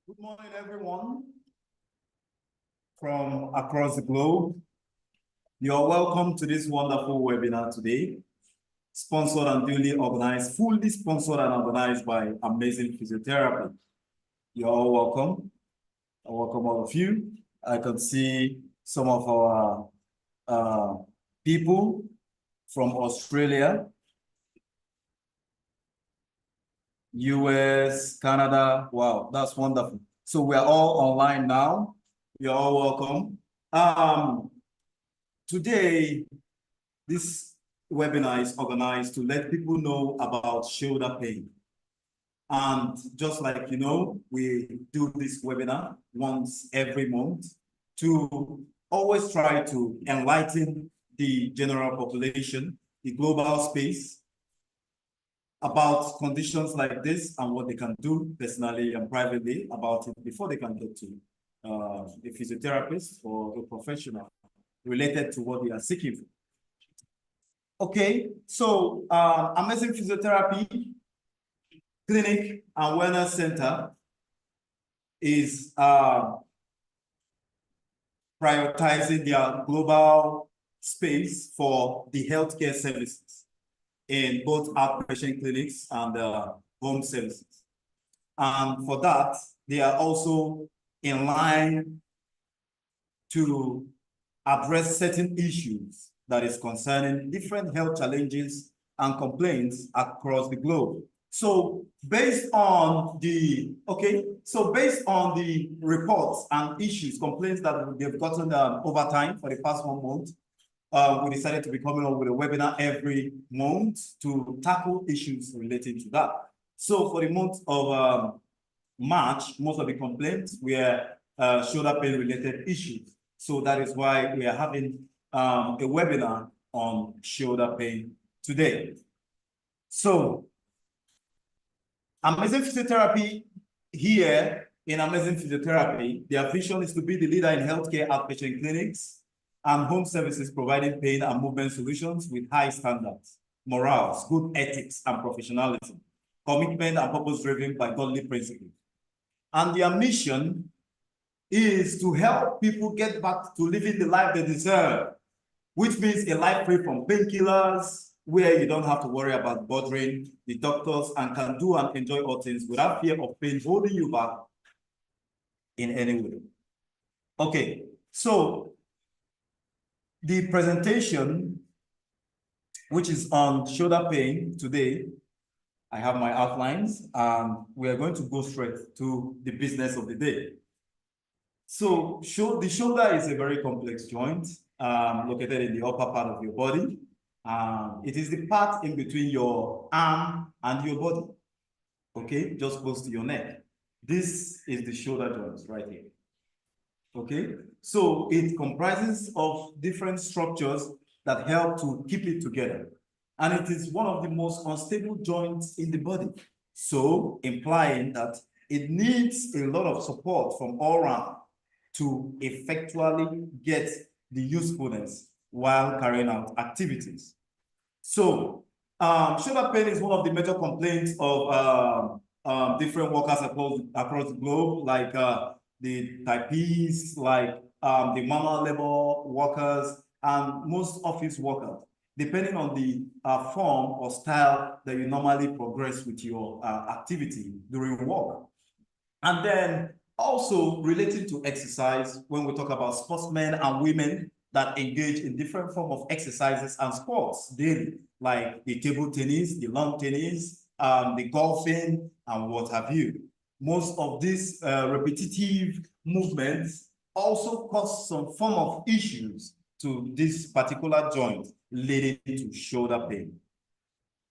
Good morning, everyone from across the globe. You're welcome to this wonderful webinar today, sponsored and duly organized, fully sponsored and organized by Amazing Physiotherapy. You're all welcome. I welcome all of you. I can see some of our people from Australia, US, Canada. Wow, that's wonderful. So we're all online now. You're all welcome. Today, this webinar is organized to let people know about shoulder pain. And just like you know, we do this webinar once every month to always try to enlighten the general population, the global space, about conditions like this and what they can do personally and privately about it before they can get to a physiotherapist or a professional related to what they are seeking for. Okay, so Amazing Physiotherapy Clinic and Wellness Center is prioritizing their global space for the healthcare services in both outpatient clinics and home services. And for that, they are also in line to address certain issues that is concerning different health challenges and complaints across the globe. So based on the reports and issues, complaints that they've gotten over time for the past 1 month, we decided to be coming up with a webinar every month to tackle issues related to that. So for the month of March, most of the complaints were shoulder pain related issues. So that is why we are having a webinar on shoulder pain today. So Amazing Physiotherapy here in Amazing Physiotherapy, their vision is to be the leader in healthcare outpatient clinics and home services providing pain and movement solutions with high standards, morals, good ethics and professionalism, commitment and purpose driven by godly principles. And their mission is to help people get back to living the life they deserve, which means a life free from painkillers, where you don't have to worry about bothering the doctors and can do and enjoy all things without fear of pain holding you back in any way. Okay, so the presentation, which is on shoulder pain today, I have my outlines, and we are going to go straight to the business of the day. So the shoulder is a very complex joint located in the upper part of your body. It is the part in between your arm and your body, okay, just close to your neck. This is the shoulder joint right here, okay? So it comprises of different structures that help to keep it together. And it is one of the most unstable joints in the body. So implying that it needs a lot of support from all around to effectually get the usefulness while carrying out activities. So shoulder pain is one of the major complaints of different workers across the globe, like the typists, like the manual labor workers, and most office workers, depending on the form or style that you normally progress with your activity during work. And then also related to exercise, when we talk about sportsmen and women that engage in different forms of exercises and sports daily, like the table tennis, the lawn tennis, the golfing, and what have you. Most of these repetitive movements also cause some form of issues to this particular joint, leading to shoulder pain.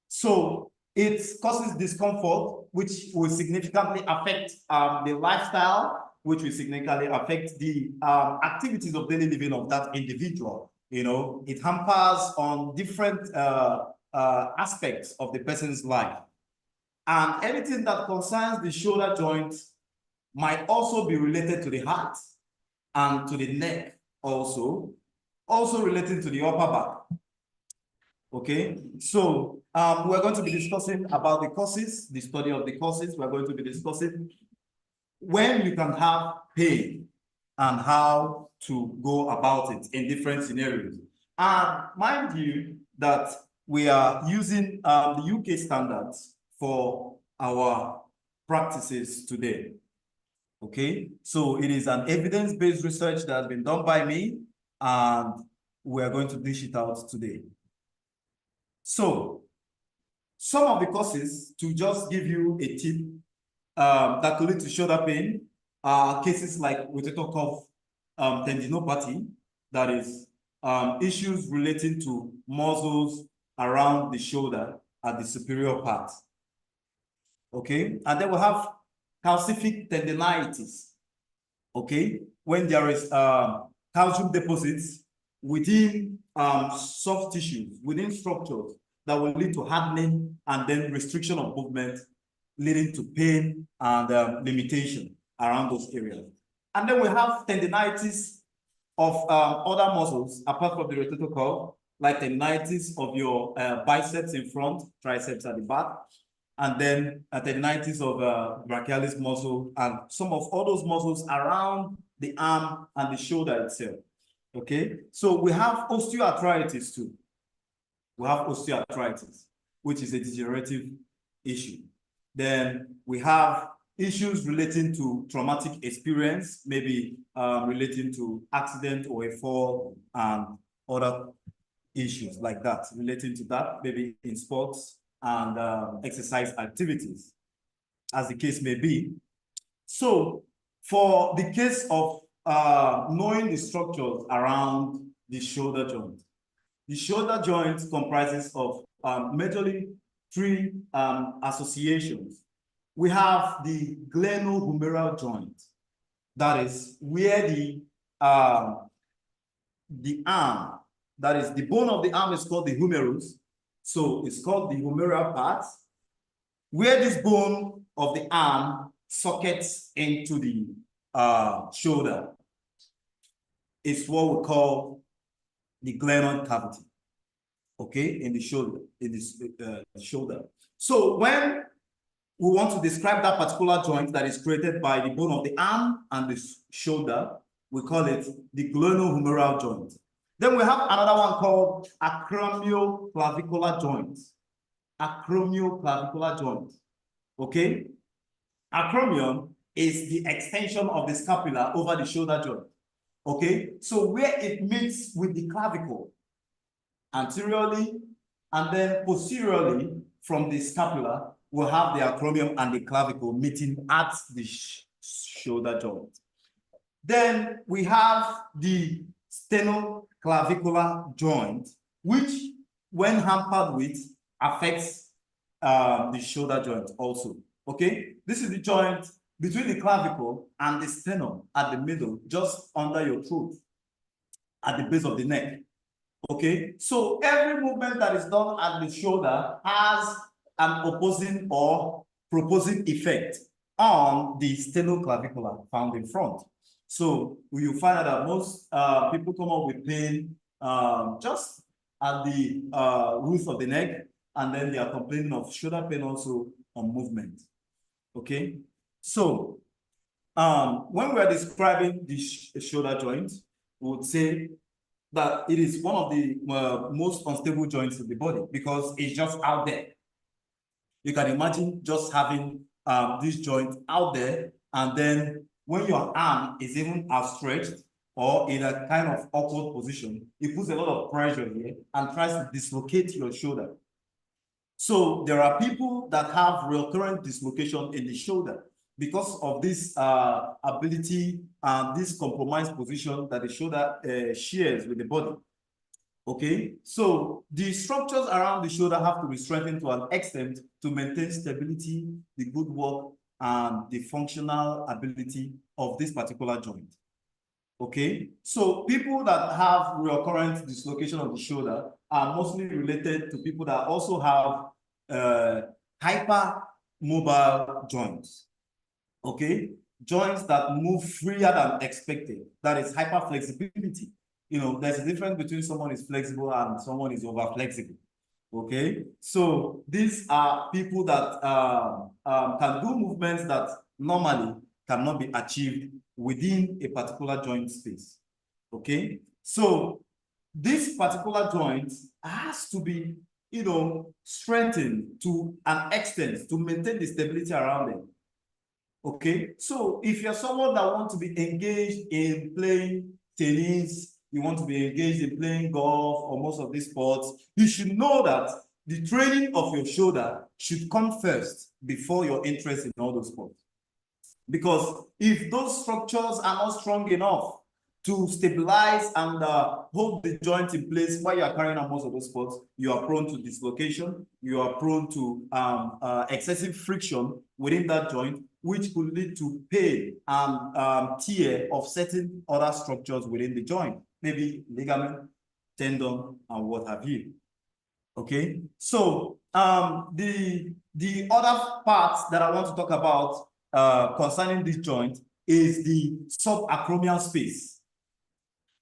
So it causes discomfort, which will significantly affect the lifestyle, which will significantly affect the activities of daily living of that individual. You know, it hampers on different aspects of the person's life. And anything that concerns the shoulder joint might also be related to the heart and to the neck also related to the upper back. Okay, so we're going to be discussing about the causes, the study of the causes. We're going to be discussing when you can have pain and how to go about it in different scenarios. And mind you that we are using the UK standards for our practices today. Okay, so it is an evidence-based research that has been done by me, and we are going to dish it out today. So some of the causes, to just give you a tip, that could lead to shoulder pain are cases like rotator cuff tendinopathy, that is issues relating to muscles around the shoulder at the superior part. Okay, and then we have calcific tendinitis. Okay, when there is calcium deposits within soft tissues, within structures that will lead to hardening and then restriction of movement, leading to pain and limitation around those areas. And then we have tendinitis of other muscles apart from the rotator cuff, like tendinitis of your biceps in front, triceps at the back, and then tendinitis of brachialis muscle, and some of all those muscles around the arm and the shoulder itself. Okay, so we have osteoarthritis too. We have osteoarthritis, which is a degenerative issue. Then we have issues relating to traumatic experience, maybe relating to accident or a fall and other issues like that, relating to that, maybe in sports and exercise activities, as the case may be. So for the case of knowing the structures around the shoulder joint, the shoulder joint comprises of majorly three associations. We have the glenohumeral joint, that is where the arm, that is the bone of the arm, is called the humerus. So it's called the humeral part, where this bone of the arm sockets into the shoulder. It's what we call the glenoid cavity. Okay, in the shoulder, shoulder. So when we want to describe that particular joint that is created by the bone of the arm and the shoulder, we call it the glenohumeral joint. Then we have another one called acromioclavicular joint. Acromioclavicular joint. Okay, acromion is the extension of the scapula over the shoulder joint. Okay, so where it meets with the clavicle anteriorly and then posteriorly from the scapula, we'll have the acromion and the clavicle meeting at the shoulder joint. Then we have the sternoclavicular joint, which, when hampered with, affects the shoulder joint also. Okay, this is the joint between the clavicle and the sternum at the middle, just under your throat, at the base of the neck. Okay, so every movement that is done at the shoulder has an opposing or proposing effect on the sternoclavicular found in front. So you find out that most people come up with pain just at the roof of the neck, and then they are complaining of shoulder pain also on movement. Okay, so when we are describing the shoulder joint, we would say that it is one of the most unstable joints in the body because it's just out there. You can imagine just having this joint out there, and then when your arm is even outstretched or in a kind of awkward position, it puts a lot of pressure here and tries to dislocate your shoulder. So there are people that have recurrent dislocation in the shoulder because of this ability and this compromised position that the shoulder shares with the body. Okay, so the structures around the shoulder have to be strengthened to an extent to maintain stability, the good work, and the functional ability of this particular joint. Okay, so people that have recurrent dislocation of the shoulder are mostly related to people that also have hypermobile joints. Okay, joints that move freer than expected. That is hyperflexibility. You know, there's a difference between someone is flexible and someone is over flexible. Okay, so these are people that can do movements that normally cannot be achieved within a particular joint space. Okay, so this particular joint has to be, strengthened to an extent to maintain the stability around it. Okay, so if you're someone that wants to be engaged in playing tennis, you want to be engaged in playing golf or most of these sports, you should know that the training of your shoulder should come first before your interest in all those sports. Because if those structures are not strong enough to stabilize and hold the joint in place while you are carrying out most of those sports, you are prone to dislocation, you are prone to excessive friction within that joint, which could lead to pain and tear of certain other structures within the joint, maybe ligament, tendon, and what have you. Okay, so the other parts that I want to talk about concerning this joint is the subacromial space.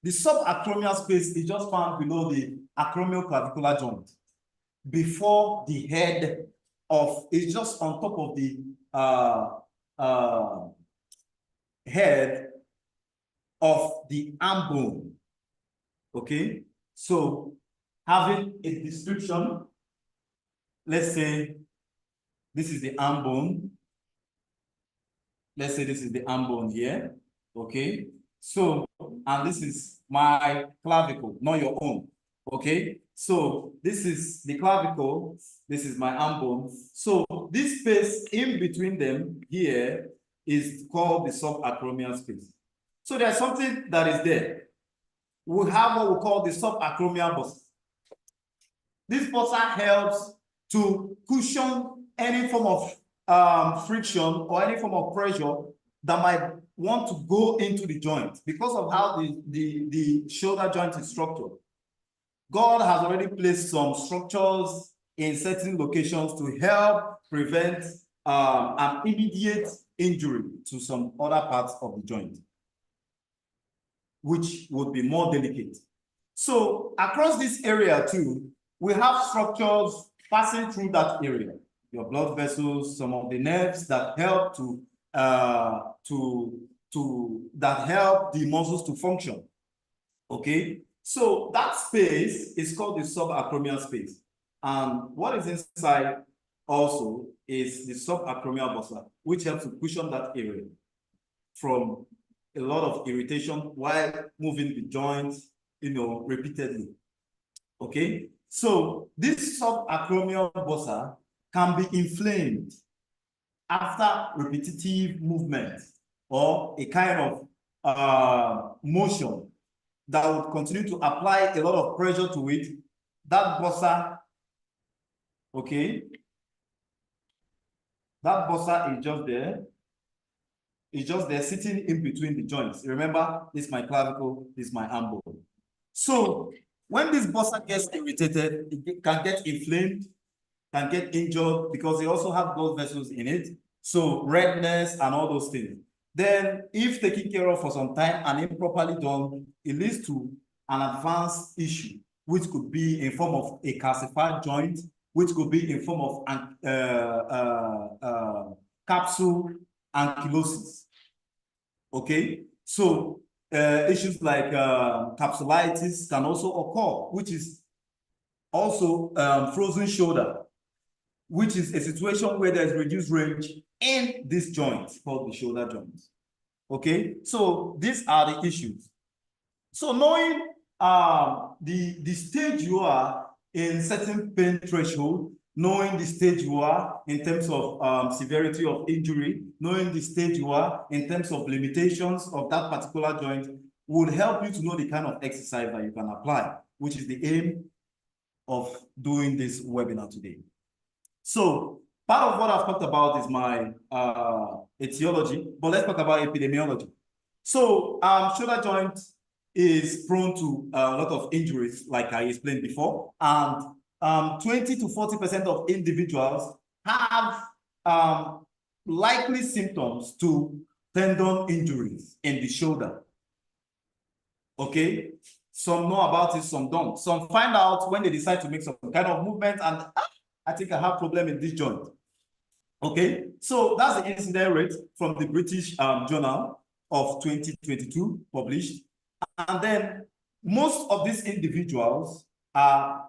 The subacromial space is just found below the acromioclavicular joint, before the head of, it's just on top of the head of the arm bone. Okay, so having a description, let's say this is the arm bone. Let's say this is the arm bone here. Okay, so, and this is my clavicle, not your own. Okay, so this is the clavicle, this is my arm bone. So this space in between them here is called the subacromial space. So there's something that is there. We have what we call the subacromial bursa. This bursa helps to cushion any form of friction or any form of pressure that might want to go into the joint because of how the shoulder joint is structured. God has already placed some structures in certain locations to help prevent an immediate injury to some other parts of the joint, which would be more delicate. So across this area too, we have structures passing through that area. Your blood vessels, some of the nerves that help that help the muscles to function. Okay, so that space is called the subacromial space. And what is inside also is the subacromial bursa, which helps to cushion that area from a lot of irritation while moving the joints, repeatedly. Okay, so this subacromial bursa can be inflamed after repetitive movement or a kind of motion that would continue to apply a lot of pressure to it. That bursa, okay, that bursa is just there. It's just there sitting in between the joints. Remember, this is my clavicle, this is my arm bone. So when this bursa gets irritated, it can get inflamed, can get injured because they also have blood vessels in it. So redness and all those things. Then if taken care of for some time and improperly done, it leads to an advanced issue, which could be in form of a calcified joint, which could be in form of capsule ankylosis. Okay, so issues like capsulitis can also occur, which is also frozen shoulder, which is a situation where there's reduced range in this joint called the shoulder joint. Okay, so these are the issues. So knowing the stage you are in certain pain threshold, knowing the stage you are in terms of severity of injury, knowing the stage you are in terms of limitations of that particular joint would help you to know the kind of exercise that you can apply, which is the aim of doing this webinar today. So part of what I've talked about is my etiology, but let's talk about epidemiology. So shoulder joint is prone to a lot of injuries, like I explained before, and 20 to 40% of individuals have likely symptoms to tendon injuries in the shoulder. Okay, some know about it, some don't. Some find out when they decide to make some kind of movement and I think I have a problem in this joint. Okay, so that's the incident rate from the British Journal of 2022 published. And then most of these individuals are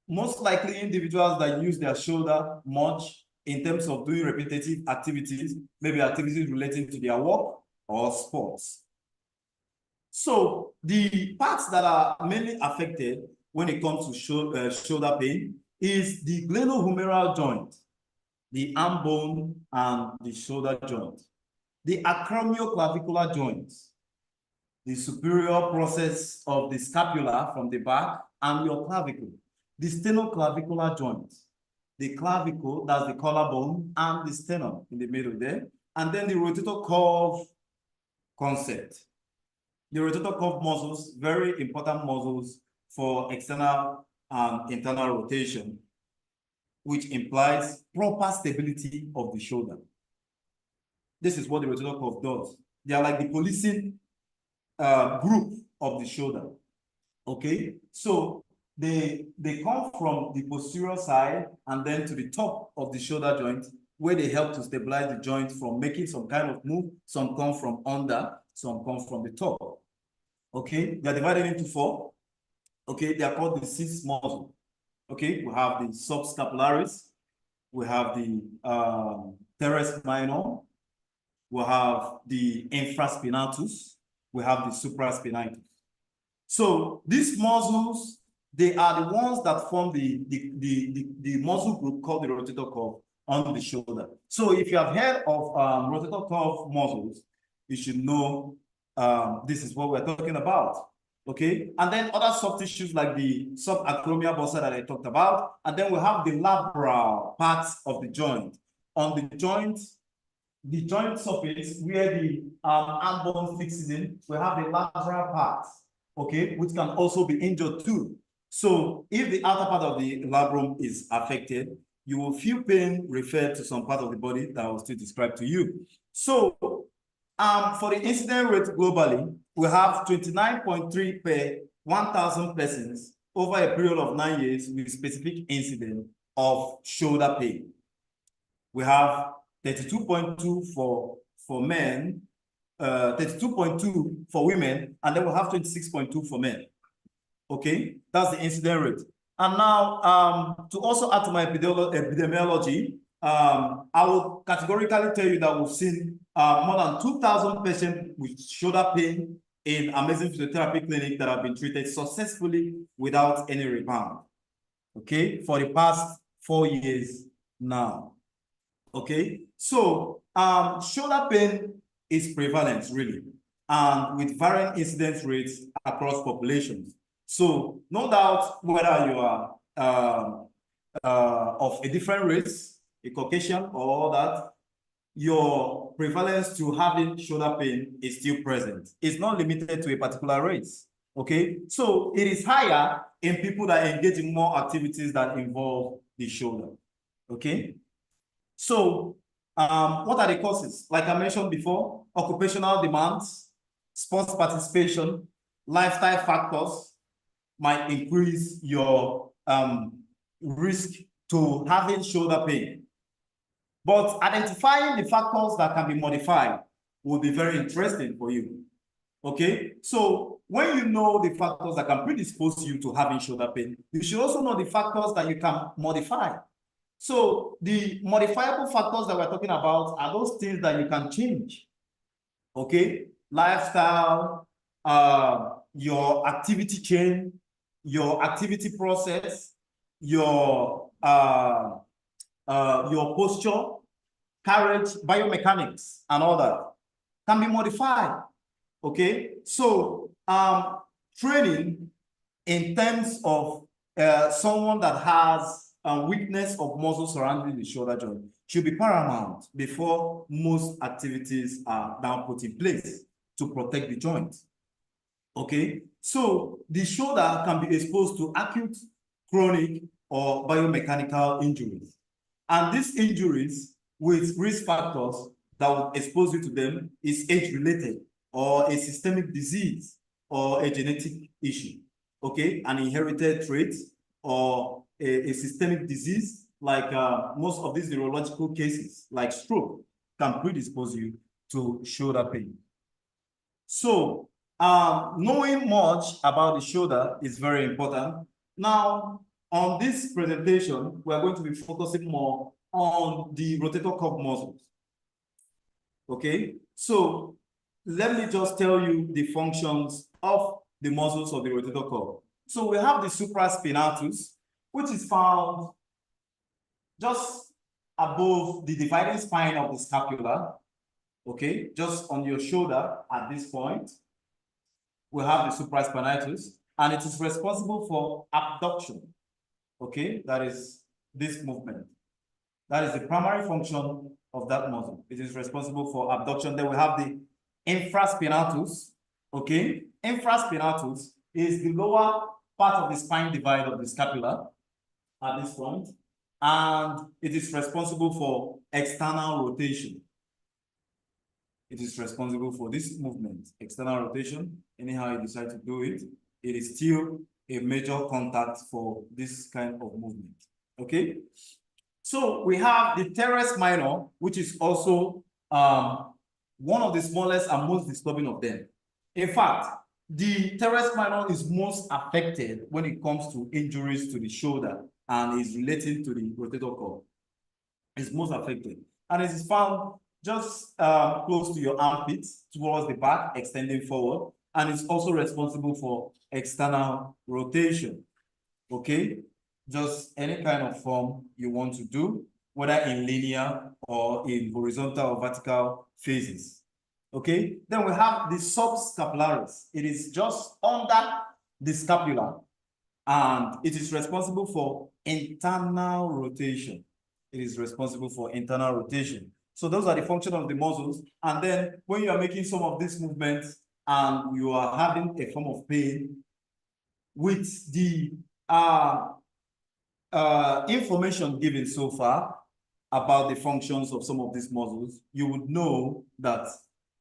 most likely individuals that use their shoulder much in terms of doing repetitive activities, maybe activities relating to their work or sports. So the parts that are mainly affected when it comes to shoulder pain is the glenohumeral joint, the arm bone, and the shoulder joint, the acromioclavicular joint, the superior process of the scapula from the back, and your clavicle, the sternoclavicular joint, the clavicle, that's the collarbone, and the sternum in the middle there, and then the rotator cuff concept. The rotator cuff muscles, very important muscles for external and internal rotation, which implies proper stability of the shoulder. This is what the rotator cuff does. They are like the policing group of the shoulder. Okay, so they come from the posterior side and then to the top of the shoulder joint, where they help to stabilize the joint from making some kind of move. Some come from under, some come from the top. Okay, they're divided into four. Okay, they are called the six muscles. Okay, we have the subscapularis, we have the teres minor, we have the infraspinatus, we have the supraspinatus. So these muscles, they are the ones that form the muscle group called the rotator cuff on the shoulder. So if you have heard of rotator cuff muscles, you should know this is what we're talking about. Okay, and then other soft tissues like the subacromial bursa that I talked about, and then we have the labral parts of the joint. On the joint surface where the arm bone fixes in, we have the labral parts, okay, which can also be injured too. So if the outer part of the labrum is affected, you will feel pain referred to some part of the body that I will still describe to you. So for the incident rate globally, we have 29.3 per 1,000 persons over a period of 9 years with specific incident of shoulder pain. We have 32.2 for men, 32.2 for women, and then we have 26.2 for men. Okay, that's the incident rate. And now, to also add to my epidemiology, I will categorically tell you that we've seen more than 2,000 patients with shoulder pain in Amazing Physiotherapy Clinic that have been treated successfully without any rebound. Okay, for the past 4 years now. Okay, so shoulder pain is prevalent, really, and with varying incidence rates across populations. So no doubt whether you are of a different race, a Caucasian or that, your prevalence to having shoulder pain is still present. It's not limited to a particular race. Okay, so it is higher in people that engage in more activities that involve the shoulder. Okay, so what are the causes? Like I mentioned before, occupational demands, sports participation, lifestyle factors might increase your risk to having shoulder pain. But identifying the factors that can be modified will be very interesting for you. Okay, so when you know the factors that can predispose you to having shoulder pain, you should also know the factors that you can modify. So the modifiable factors that we're talking about are those things that you can change. Okay, lifestyle, your activity chain, your activity process, your posture, carriage, biomechanics, and all that can be modified. Okay, so training in terms of someone that has a weakness of muscle surrounding the shoulder joint should be paramount before most activities are now put in place to protect the joint. Okay, so the shoulder can be exposed to acute, chronic, or biomechanical injuries. And these injuries with risk factors that will expose you to them is age-related or a systemic disease or a genetic issue. Okay, an inherited trait or a systemic disease like most of these neurological cases, like stroke, can predispose you to shoulder pain. So knowing much about the shoulder is very important. Now, on this presentation, we're going to be focusing more on the rotator cuff muscles. Okay, so let me just tell you the functions of the muscles of the rotator cuff. So we have the supraspinatus, which is found just above the dividing spine of the scapula. Okay, just on your shoulder at this point, we have the supraspinatus, and it is responsible for abduction. Okay, that is this movement. That is the primary function of that muscle. It is responsible for abduction. Then we have the infraspinatus. Okay, infraspinatus is the lower part of the spine divide of the scapula at this point, and it is responsible for external rotation. It is responsible for this movement, external rotation. Anyhow you decide to do it, it is still a major contact for this kind of movement. Okay, so we have the teres minor, which is also one of the smallest and most disturbing of them. In fact, the teres minor is most affected when it comes to injuries to the shoulder and is related to the rotator cuff. It's most affected, and it is found just close to your armpits, towards the back, extending forward, and it's also responsible for external rotation. Okay, just any kind of form you want to do, whether in linear or in horizontal or vertical phases. Okay, then we have the subscapularis. It is just under the scapula, and it is responsible for internal rotation. It is responsible for internal rotation. So those are the functions of the muscles. And then when you are making some of these movements and you are having a form of pain, with the information given so far about the functions of some of these muscles, you would know that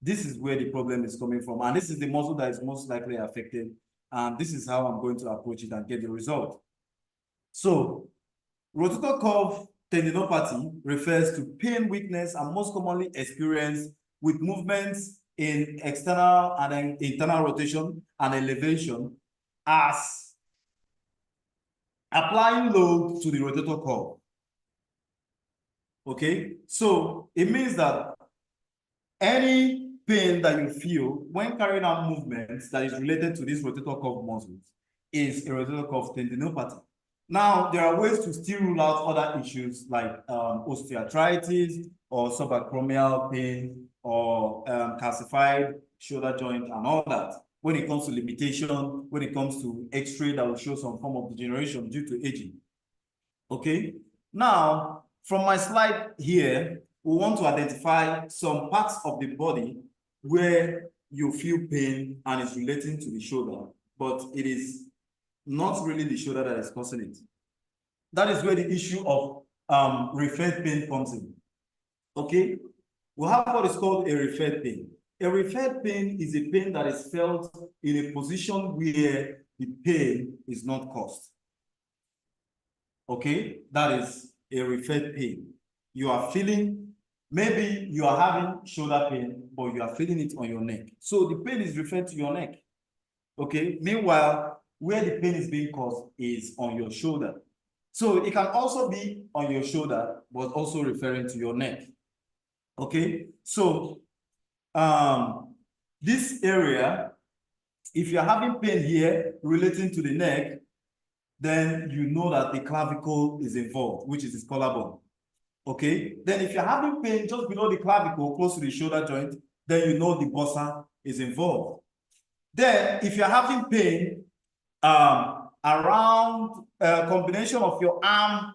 this is where the problem is coming from. And this is the muscle that is most likely affected. And this is how I'm going to approach it and get the result. So rotator cuff tendinopathy refers to pain, weakness, and most commonly experienced with movements in external and then internal rotation and elevation as applying load to the rotator cuff. Okay, so it means that any pain that you feel when carrying out movements that is related to these rotator cuff muscles is a rotator cuff tendinopathy. Now, there are ways to still rule out other issues like osteoarthritis or subacromial pain or calcified shoulder joint and all that. When it comes to limitation, when it comes to X-ray that will show some form of degeneration due to aging. Okay, now from my slide here, we want to identify some parts of the body where you feel pain and it's relating to the shoulder, but it is not really the shoulder that is causing it. That is where the issue of referred pain comes in. Okay, we have what is called a referred pain. A referred pain is a pain that is felt in a position where the pain is not caused. Okay, that is a referred pain. You are feeling, maybe you are having shoulder pain, but you are feeling it on your neck. So the pain is referred to your neck. Okay, meanwhile, where the pain is being caused is on your shoulder. So it can also be on your shoulder, but also referring to your neck. Okay, so this area, if you're having pain here relating to the neck, then you know that the clavicle is involved, which is the collarbone. Okay, then if you're having pain just below the clavicle, close to the shoulder joint, then you know the bursa is involved. Then if you're having pain around a combination of your arm,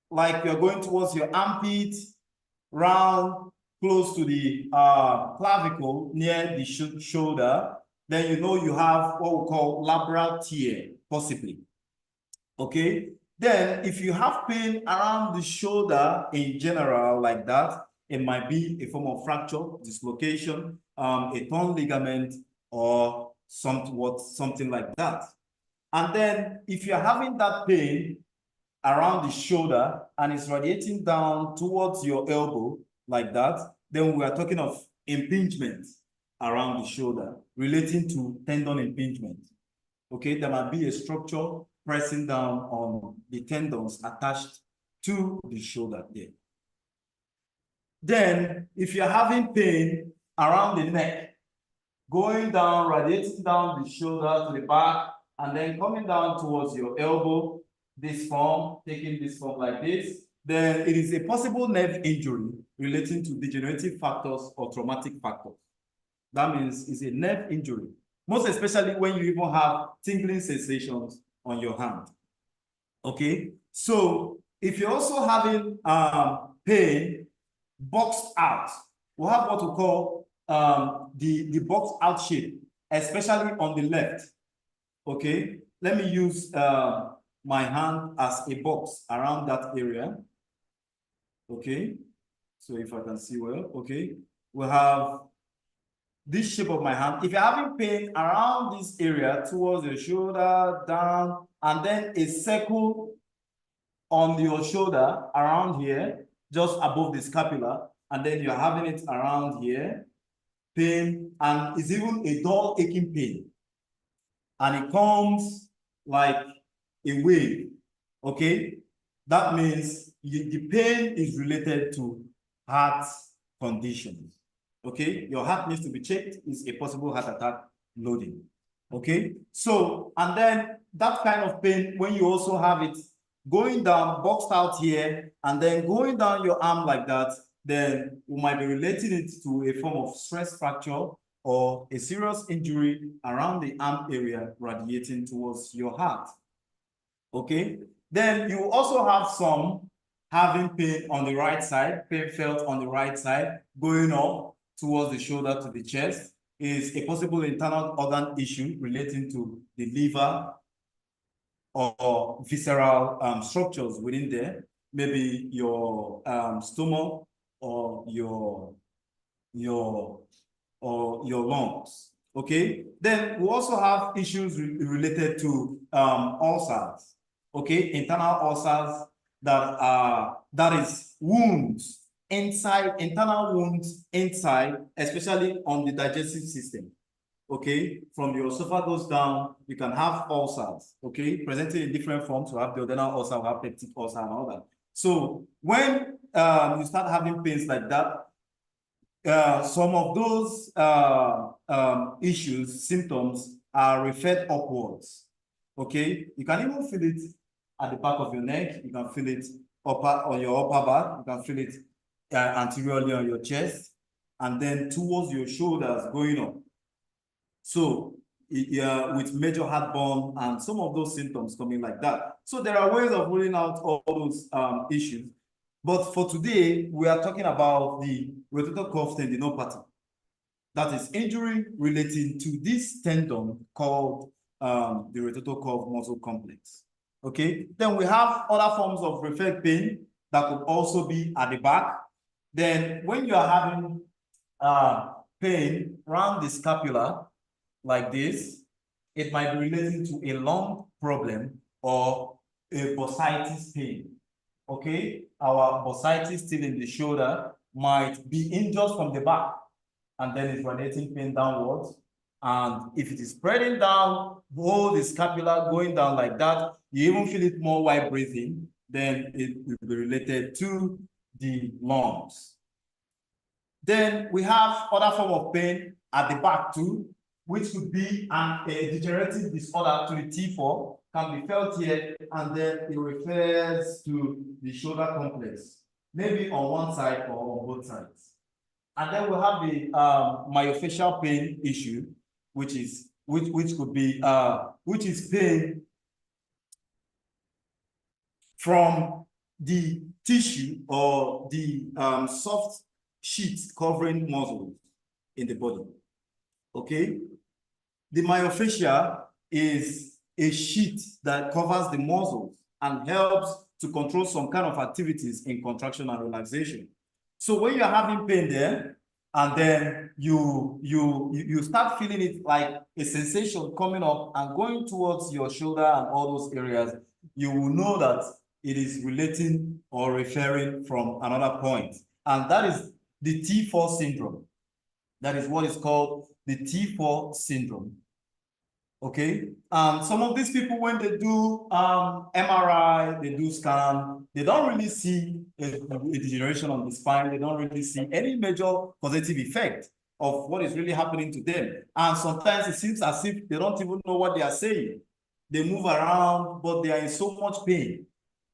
like you're going towards your armpit, round, close to the clavicle, near the shoulder, then you know you have what we call labral tear, possibly. Okay, then if you have pain around the shoulder in general like that, it might be a form of fracture, dislocation, a torn ligament, or something like that. And then if you're having that pain around the shoulder and it's radiating down towards your elbow like that, then we are talking of impingement around the shoulder relating to tendon impingement. Okay, there might be a structure pressing down on the tendons attached to the shoulder there. Then, if you're having pain around the neck, going down, radiating down the shoulder to the back, and then coming down towards your elbow, this form, taking this form like this, then it is a possible nerve injury relating to degenerative factors or traumatic factors. That means it's a nerve injury, most especially when you even have tingling sensations on your hand. Okay, so if you're also having pain boxed out, we'll have what we call the boxed out shape, especially on the left. Okay, let me use my hand as a box around that area. Okay, so if I can see well, okay, we'll have this shape of my hand. If you're having pain around this area towards your shoulder, down, and then a circle on your shoulder around here, just above the scapula, and then you're having it around here, pain, and it's even a dull aching pain. And it comes like a wave, okay? That means the pain is related to heart conditions, okay? Your heart needs to be checked. It's a possible heart attack loading, okay? So, and then that kind of pain, when you also have it going down, boxed out here, and then going down your arm like that, then we might be relating it to a form of stress fracture or a serious injury around the arm area radiating towards your heart. Okay, then you also have some having pain on the right side, pain felt on the right side, going up towards the shoulder to the chest, is a possible internal organ issue relating to the liver or visceral structures within there, maybe your stomach or your lungs. Okay, then we also have issues related to ulcers. Okay, internal ulcers that is wounds inside, internal wounds inside, especially on the digestive system. Okay, from your esophagus down, you can have ulcers, okay, presented in different forms. We have duodenal ulcer, we have peptic ulcer, and all that. So when you start having pains like that, some of those issues, symptoms are referred upwards. Okay, you can even feel it at the back of your neck. You can feel it on your upper back. You can feel it anteriorly on your chest, and then towards your shoulders going up. So with major heartburn and some of those symptoms coming like that. So there are ways of ruling out all those issues. But for today, we are talking about the rotator cuff tendinopathy. That is injury relating to this tendon called the rotator cuff muscle complex. Okay, then we have other forms of referred pain that could also be at the back. Then when you are having pain around the scapula, like this, it might be relating to a lung problem or a bursitis pain. Okay, our bursitis still in the shoulder might be injured from the back and then it's radiating pain downwards. And if it is spreading down, whole the scapula going down like that, you even feel it more while breathing, then it will be related to the lungs. Then we have other form of pain at the back too, which could be a degenerative disorder to the T4, can be felt here, and then it refers to the shoulder complex, maybe on one side or on both sides. And then we have the myofascial pain issue, which could be which is pain from the tissue or the soft sheets covering muscles in the body. Okay, the myofascia is a sheet that covers the muscles and helps to control some kind of activities in contraction and relaxation. So when you're having pain there, and then you start feeling it like a sensation coming up and going towards your shoulder and all those areas, you will know that it is relating or referring from another point. And that is the T4 syndrome. That is what is called the T4 syndrome. Okay, some of these people, when they do MRI, they do scan, they don't really see a degeneration on the spine. They don't really see any major causative effect of what is really happening to them. And sometimes it seems as if they don't even know what they are saying. They move around, but they are in so much pain,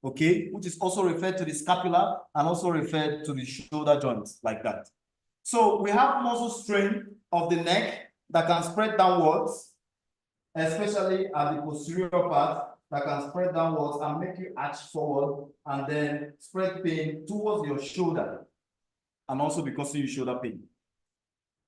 okay, which is also referred to the scapula and also referred to the shoulder joints like that. So we have muscle strain of the neck that can spread downwards, especially at the posterior part, that can spread downwards and make you arch forward and then spread pain towards your shoulder and also because you shoulder pain.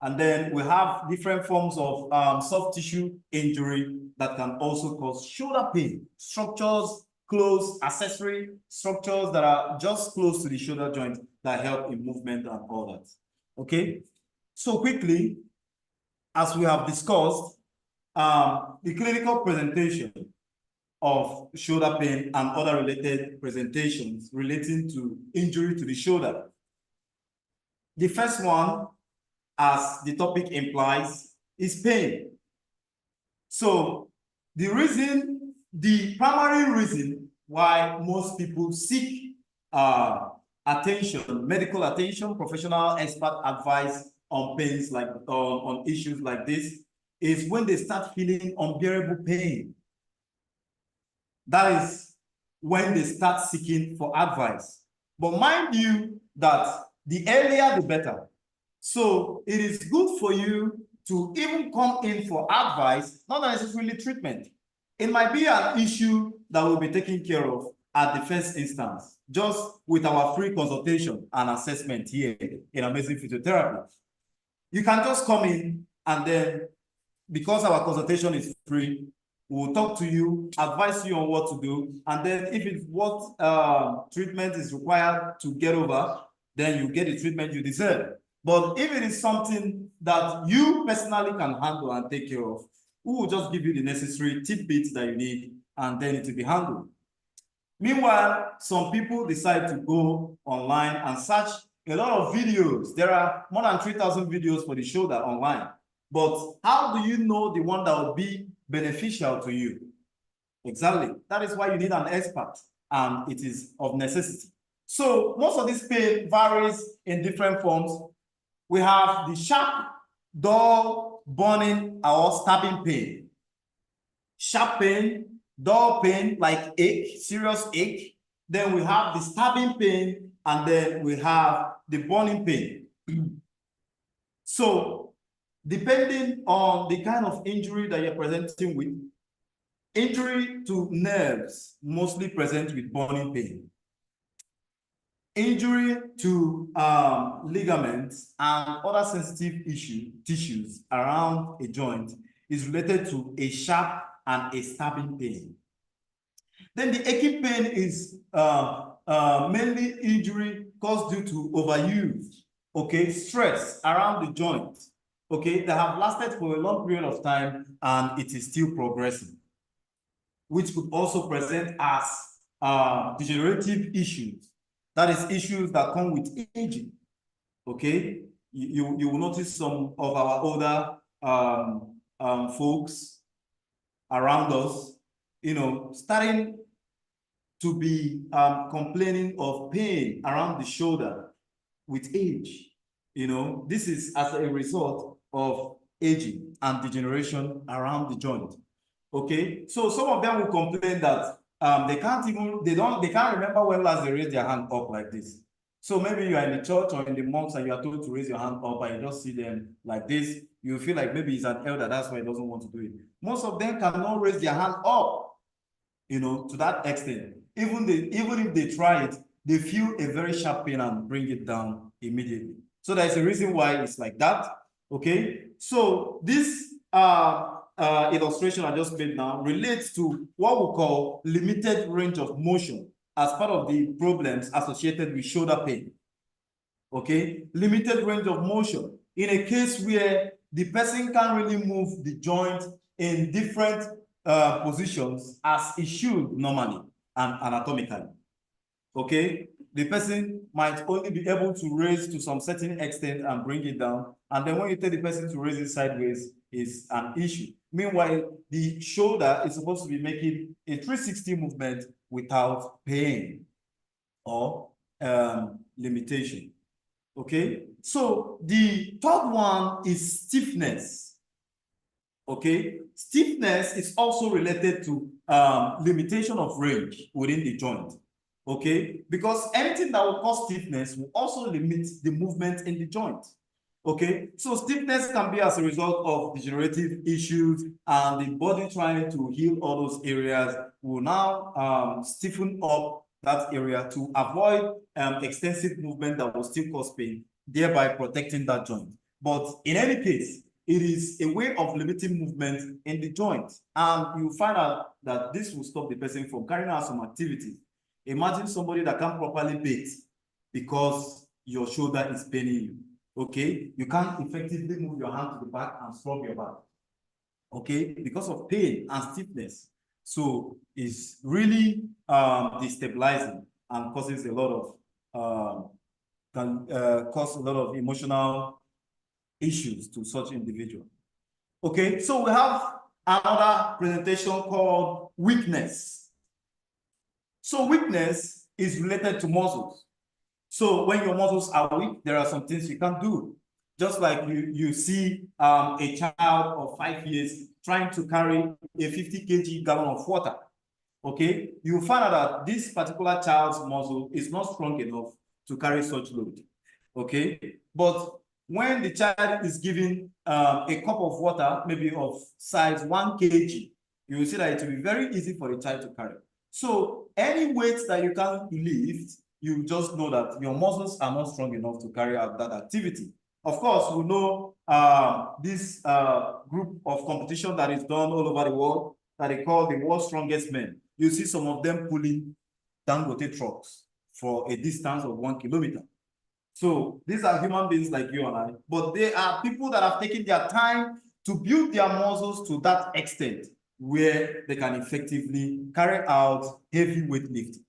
And then we have different forms of soft tissue injury that can also cause shoulder pain. Structures, close, accessory structures that are just close to the shoulder joint that help in movement and all that. Okay, so quickly, as we have discussed, the clinical presentation of shoulder pain and other related presentations relating to injury to the shoulder. The first one, as the topic implies, is pain. So the primary reason why most people seek attention, medical attention, professional expert advice on pains like on issues like this is when they start feeling unbearable pain. That is when they start seeking for advice. But mind you that the earlier the better. So it is good for you to even come in for advice, not necessarily treatment. It might be an issue that will be taken care of at the first instance, just with our free consultation and assessment here in Amazing Physiotherapy. You can just come in and then, because our consultation is free, we'll talk to you, advise you on what to do, and then if it's what treatment is required to get over, then you get the treatment you deserve. But if it is something that you personally can handle and take care of, we will just give you the necessary tidbits that you need, and then it will be handled. Meanwhile, some people decide to go online and search a lot of videos. There are more than 3,000 videos for the shoulder online. But how do you know the one that will be beneficial to you? Exactly. That is why you need an expert, and it is of necessity. So most of this pain varies in different forms. We have the sharp, dull, burning, or stabbing pain. Sharp pain, dull pain, like ache, serious ache. Then we have the stabbing pain, and then we have the burning pain. So, depending on the kind of injury that you're presenting with, injury to nerves mostly present with burning pain. Injury to ligaments and other sensitive tissues around a joint is related to a sharp and a stabbing pain. Then the aching pain is mainly injury caused due to overuse, okay, stress around the joint, okay, that have lasted for a long period of time and it is still progressing, which could also present as degenerative issues. That is issues that come with aging, okay? You will notice some of our older folks around us, you know, starting to be complaining of pain around the shoulder with age. You know, this is as a result of aging and degeneration around the joint. Okay, so some of them will complain that they can't remember when last they raised their hand up like this. So maybe you are in the church or in the monks and you are told to raise your hand up and you just see them like this. You feel like maybe it's an elder, that's why he doesn't want to do it. Most of them cannot raise their hand up, you know, to that extent. Even if they try it, they feel a very sharp pain and bring it down immediately. So there's a reason why it's like that. Okay, so this illustration I just made now relates to what we call limited range of motion as part of the problems associated with shoulder pain. Okay, limited range of motion in a case where the person can't really move the joint in different positions as it should normally and anatomically. okay, the person might only be able to raise to some certain extent and bring it down. And then when you tell the person to raise it sideways, is an issue. Meanwhile, the shoulder is supposed to be making a 360 movement without pain or limitation. Okay, so the third one is stiffness. Okay, stiffness is also related to limitation of range within the joint. Okay, because anything that will cause stiffness will also limit the movement in the joint. Okay, so stiffness can be as a result of degenerative issues, and the body trying to heal all those areas will now stiffen up that area to avoid extensive movement that will still cause pain, thereby protecting that joint. But in any case, it is a way of limiting movement in the joint, and you find out that this will stop the person from carrying out some activities. Imagine somebody that can't properly bathe because your shoulder is paining you. Okay, you can't effectively move your hand to the back and scrub your back. Okay, because of pain and stiffness. So it's really destabilizing and causes a lot of can cause a lot of emotional issues to such individual. Okay, so we have another presentation called weakness. So weakness is related to muscles. So when your muscles are weak, there are some things you can't do. Just like you see a child of 5 years trying to carry a 50 kg gallon of water. Okay, you find out that this particular child's muscle is not strong enough to carry such load. Okay, but when the child is given a cup of water, maybe of size 1 kg, you will see that it will be very easy for the child to carry. So any weight that you can lift, you just know that your muscles are not strong enough to carry out that activity. Of course, we know this group of competition that is done all over the world that they call the world's strongest men. You see some of them pulling Dangote trucks for a distance of 1 kilometer. So these are human beings like you and I, but they are people that have taken their time to build their muscles to that extent where they can effectively carry out heavy weightlifting.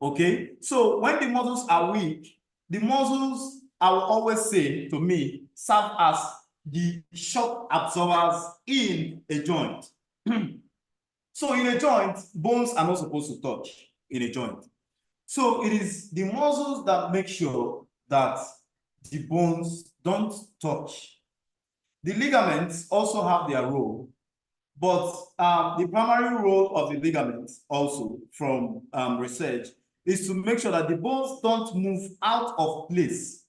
Okay, so when the muscles are weak, the muscles, I will always say to me, serve as the shock absorbers in a joint. So in a joint, bones are not supposed to touch in a joint. So it is the muscles that make sure that the bones don't touch. The ligaments also have their role, but the primary role of the ligaments also from research is to make sure that the bones don't move out of place.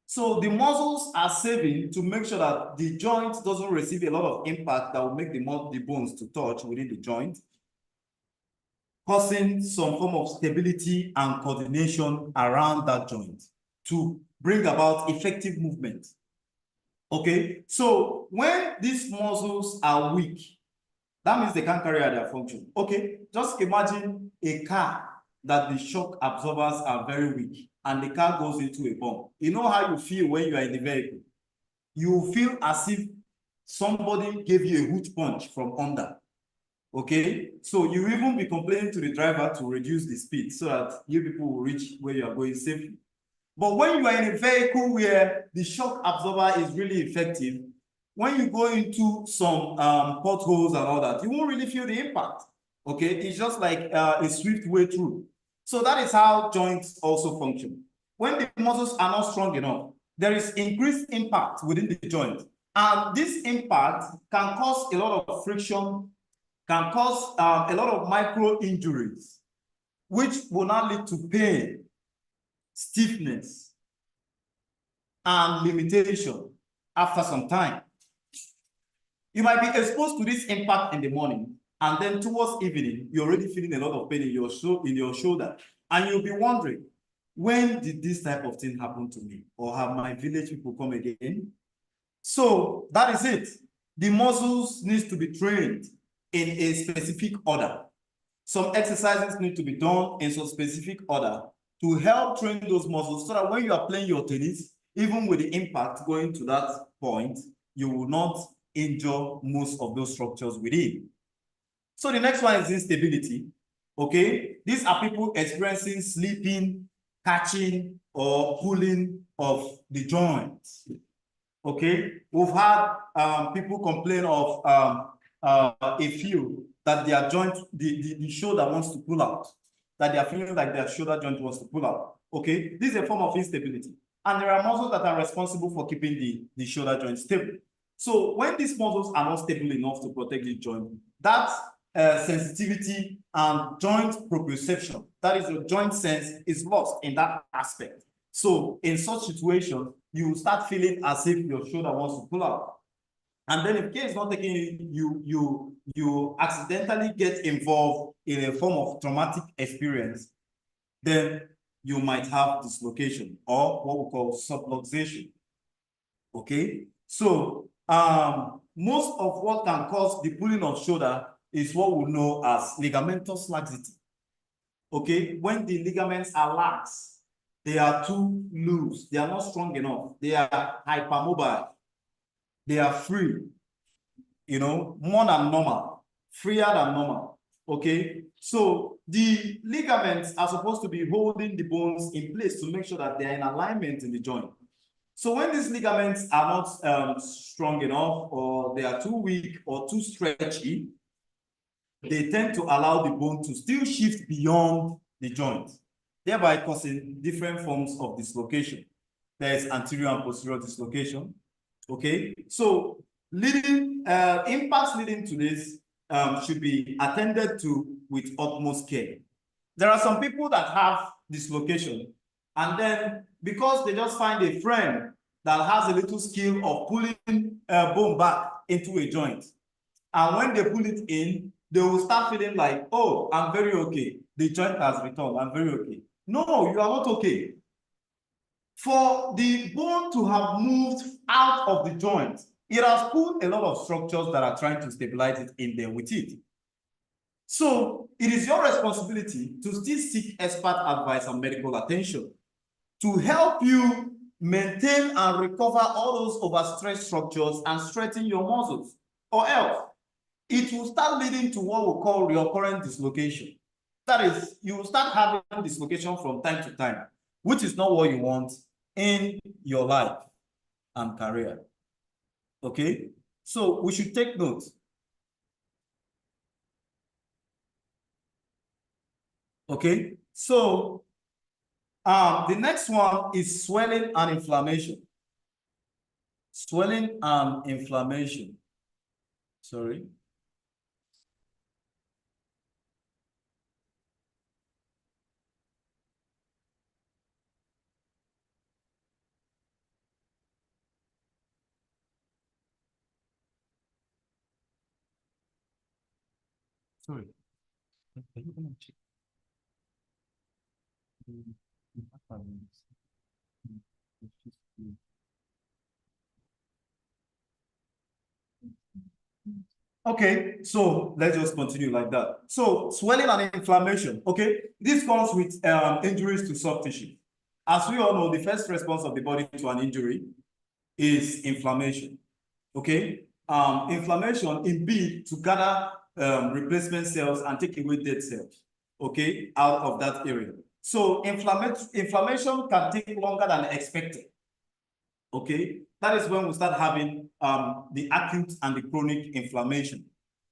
So the muscles are saving to make sure that the joint doesn't receive a lot of impact that will make the bones to touch within the joint, causing some form of stability and coordination around that joint to bring about effective movement. Okay, so when these muscles are weak, that means they can't carry out their function. Okay, just imagine a car that the shock absorbers are very weak and the car goes into a bump. You know how you feel when you are in the vehicle? You feel as if somebody gave you a hook punch from under. Okay, so you even be complaining to the driver to reduce the speed so that you people will reach where you are going safely. But when you are in a vehicle where the shock absorber is really effective, when you go into some potholes and all that, you won't really feel the impact. Okay, it's just like a swift way through. So that is how joints also function. When the muscles are not strong enough, there is increased impact within the joint. And this impact can cause a lot of friction, can cause a lot of micro injuries, which will now lead to pain, stiffness, and limitation after some time. You might be exposed to this impact in the morning, and then towards evening, you're already feeling a lot of pain in your shoulder, and you'll be wondering, when did this type of thing happen to me? Or have my village people come again? So that is it. The muscles need to be trained in a specific order. Some exercises need to be done in some specific order to help train those muscles so that when you are playing your tennis, even with the impact going to that point, you will not injure most of those structures within. So the next one is instability. Okay, These are people experiencing slipping, catching, or pulling of the joints. Okay, we've had people complain of a feel that their joint, the shoulder wants to pull out, that they are feeling like their shoulder joint wants to pull out. Okay, this is a form of instability. And there are muscles that are responsible for keeping the shoulder joint stable. So when these muscles are not stable enough to protect the joint, that sensitivity and joint proprioception, that is, your joint sense, is lost in that aspect. So in such situations, you start feeling as if your shoulder wants to pull out. And then if care is not taken, you accidentally get involved in a form of traumatic experience, then you might have dislocation or what we call subluxation. Okay, so most of what can cause the pulling of shoulder is what we know as ligamentous laxity. Okay, when the ligaments are lax, they are too loose, they are not strong enough, they are hypermobile, they are free, you know, more than normal, freer than normal. Okay, so the ligaments are supposed to be holding the bones in place to make sure that they are in alignment in the joint. So when these ligaments are not strong enough, or they are too weak or too stretchy, they tend to allow the bone to still shift beyond the joint, thereby causing different forms of dislocation. There is anterior and posterior dislocation. Okay, so impacts leading to this should be attended to with utmost care. There are some people that have dislocation, and then because they just find a friend that has a little skill of pulling bone back into a joint, and when they pull it in, they will start feeling like, oh, I'm very okay. The joint has returned. I'm very okay. No, you are not okay. For the bone to have moved out of the joint, it has pulled a lot of structures that are trying to stabilize it in there with it. So it is your responsibility to still seek expert advice and medical attention to help you maintain and recover all those overstretched structures and strengthen your muscles, or else it will start leading to what we call recurrent dislocation. That is, you will start having dislocation from time to time, which is not what you want in your life and career. Okay, so we should take note. Okay, so the next one is swelling and inflammation. Swelling and inflammation. Sorry. Sorry. Okay, so let's just continue like that. So swelling and inflammation, okay? This comes with injuries to soft tissue. As we all know, the first response of the body to an injury is inflammation, okay? Inflammation indeed to gather replacement cells and take away dead cells, okay, out of that area. So inflammation can take longer than expected. Okay, that is when we start having the acute and the chronic inflammation.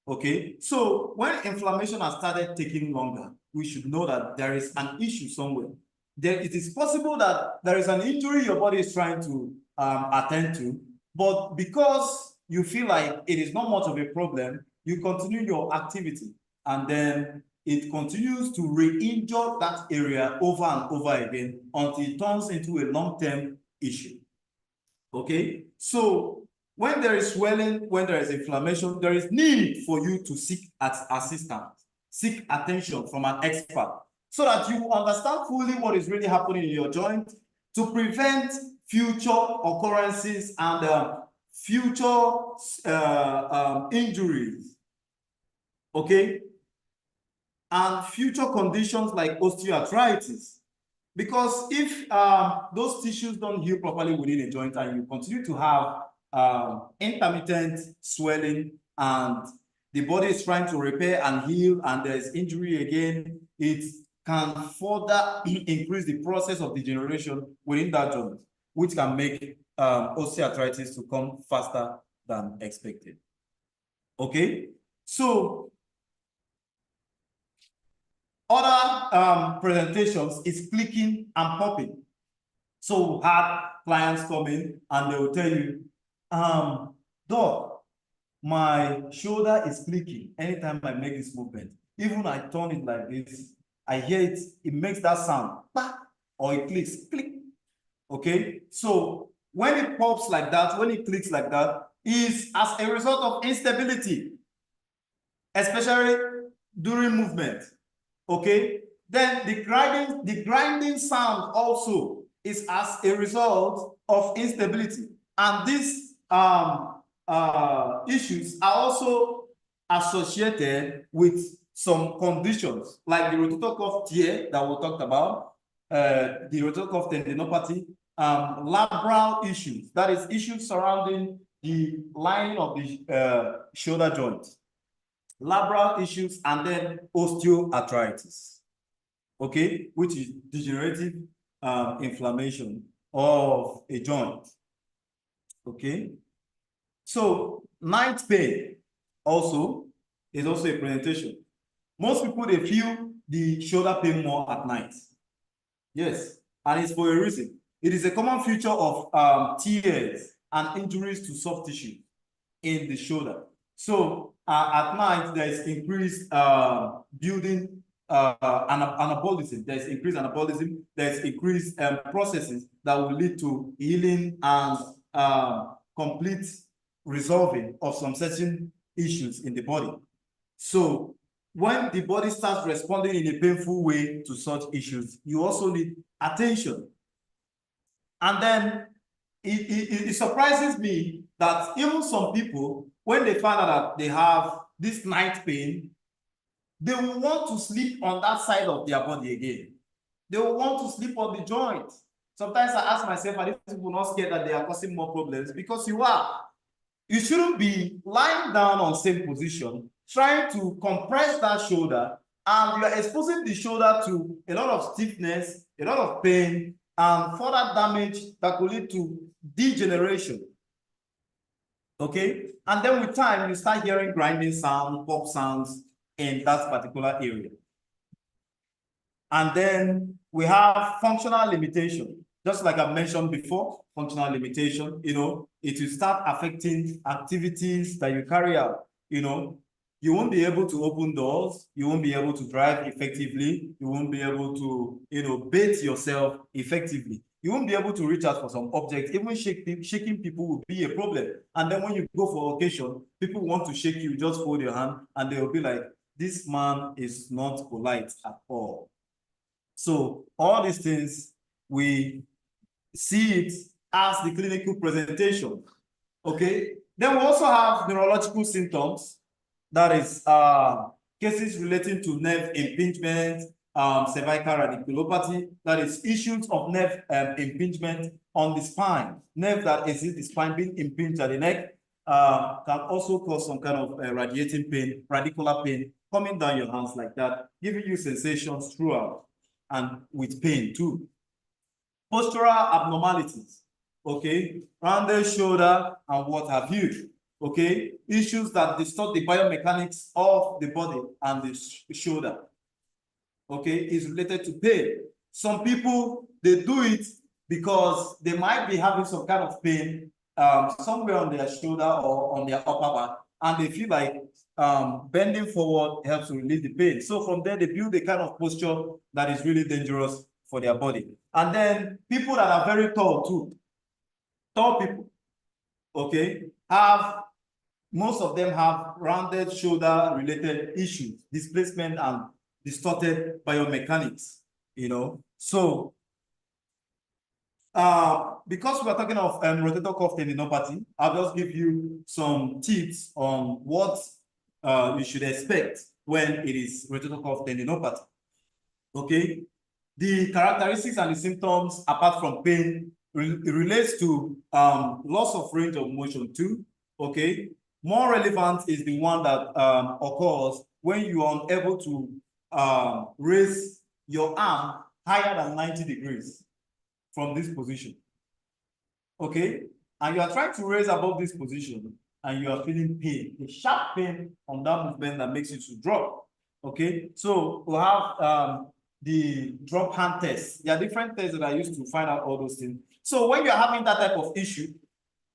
Okay, so when inflammation has started taking longer, we should know that there is an issue somewhere. Then it is possible that there is an injury your body is trying to attend to, but because you feel like it is not much of a problem, you continue your activity, and then it continues to re-injure that area over and over again until it turns into a long-term issue. Okay, so when there is swelling, when there is inflammation, there is need for you to seek assistance, seek attention from an expert, so that you understand fully what is really happening in your joint to prevent future occurrences and future injuries. Okay, and future conditions like osteoarthritis. Because if those tissues don't heal properly within a joint and you continue to have intermittent swelling and the body is trying to repair and heal and there's injury again, it can further increase the process of degeneration within that joint, which can make osteoarthritis to come faster than expected. Okay, so other presentations is clicking and popping. So we had clients come in and they will tell you, Doc, my shoulder is clicking anytime I make this movement. Even I turn it like this, I hear it, it makes that sound, or it clicks, click. Okay, so when it pops like that, when it clicks like that, is as a result of instability, especially during movement. Okay, then the grinding sound also is as a result of instability, and these issues are also associated with some conditions like the rotator cuff tear that we talked about, the rotator cuff tendinopathy, labral issues, that is issues surrounding the lining of the shoulder joint, labral issues, and then osteoarthritis, okay, which is degenerative inflammation of a joint. Okay, so night pain also is also a presentation. Most people, they feel the shoulder pain more at night. Yes, and it's for a reason. It is a common feature of tears and injuries to soft tissue in the shoulder. So at night, there is increased building anabolism. There is increased anabolism. There is increased processes that will lead to healing and complete resolving of some certain issues in the body. So when the body starts responding in a painful way to such issues, you also need attention. And then it surprises me that even some people, when they find out that they have this night pain, they will want to sleep on that side of their body again. They will want to sleep on the joint. Sometimes I ask myself, are these people not scared that they are causing more problems? Because you are. You shouldn't be lying down on same position, trying to compress that shoulder, and you are exposing the shoulder to a lot of stiffness, a lot of pain, and further damage that could lead to degeneration. Okay, and then with time, you start hearing grinding sound, pop sounds in that particular area. And then we have functional limitation. Just like I mentioned before, functional limitation, it will start affecting activities that you carry out. You won't be able to open doors, you won't be able to drive effectively, you won't be able to, bathe yourself effectively. You won't be able to reach out for some objects. Even shaking people will be a problem. And then when you go for occasion, people want to shake you, just hold your hand, and they will be like, this man is not polite at all. So all these things, we see it as the clinical presentation. Okay. Then we also have neurological symptoms. That is cases relating to nerve impingement, cervical radiculopathy. That is issues of nerve impingement on the spine. Nerve that exits the spine being impinged at the neck can also cause some kind of radiating pain, radicular pain, coming down your hands like that, giving you sensations throughout and with pain too. Postural abnormalities, okay, rounded shoulder and what have you, okay, issues that distort the biomechanics of the body and the shoulder, okay, is related to pain. Some people, they do it because they might be having some kind of pain somewhere on their shoulder or on their upper back, and they feel like bending forward helps to relieve the pain. So from there, they build a kind of posture that is really dangerous for their body. And then people that are very tall too, tall people, okay, most of them have rounded shoulder related issues, displacement and distorted biomechanics, So because we're talking of rotator cuff tendinopathy, I'll just give you some tips on what you should expect when it is rotator cuff tendinopathy. Okay, the characteristics and the symptoms, apart from pain, relates to loss of range of motion too. Okay, more relevant is the one that occurs when you are unable to raise your arm higher than 90 degrees from this position. Okay? And you are trying to raise above this position and you are feeling pain, a sharp pain on that movement that makes you to drop. Okay? So we'll have the drop hand test. There are different tests that I used to find out all those things. So when you're having that type of issue,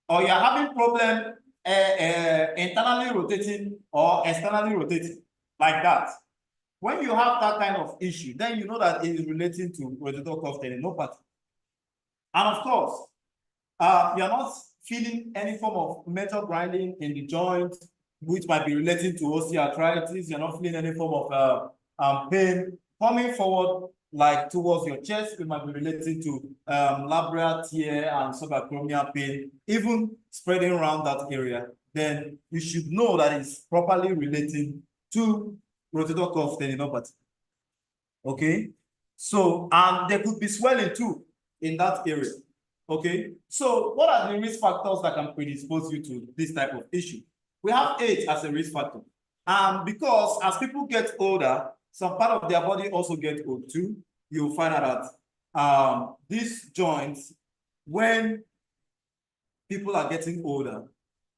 or you're having problem internally rotating or externally rotating, like that, when you have that kind of issue, then you know that it is relating to rotator cuff tendinopathy. And of course, you're not feeling any form of metal grinding in the joint, which might be relating to osteoarthritis. You're not feeling any form of pain coming forward, like towards your chest. It might be related to labral tear and subacromial pain, even spreading around that area. Then you should know that it's properly relating to rotator cuff tendinopathy. Okay, so and there could be swelling too in that area. Okay, so what are the risk factors that can predispose you to this type of issue? We have age as a risk factor. And because as people get older, some part of their body also get old too. You'll find out that these joints, when people are getting older,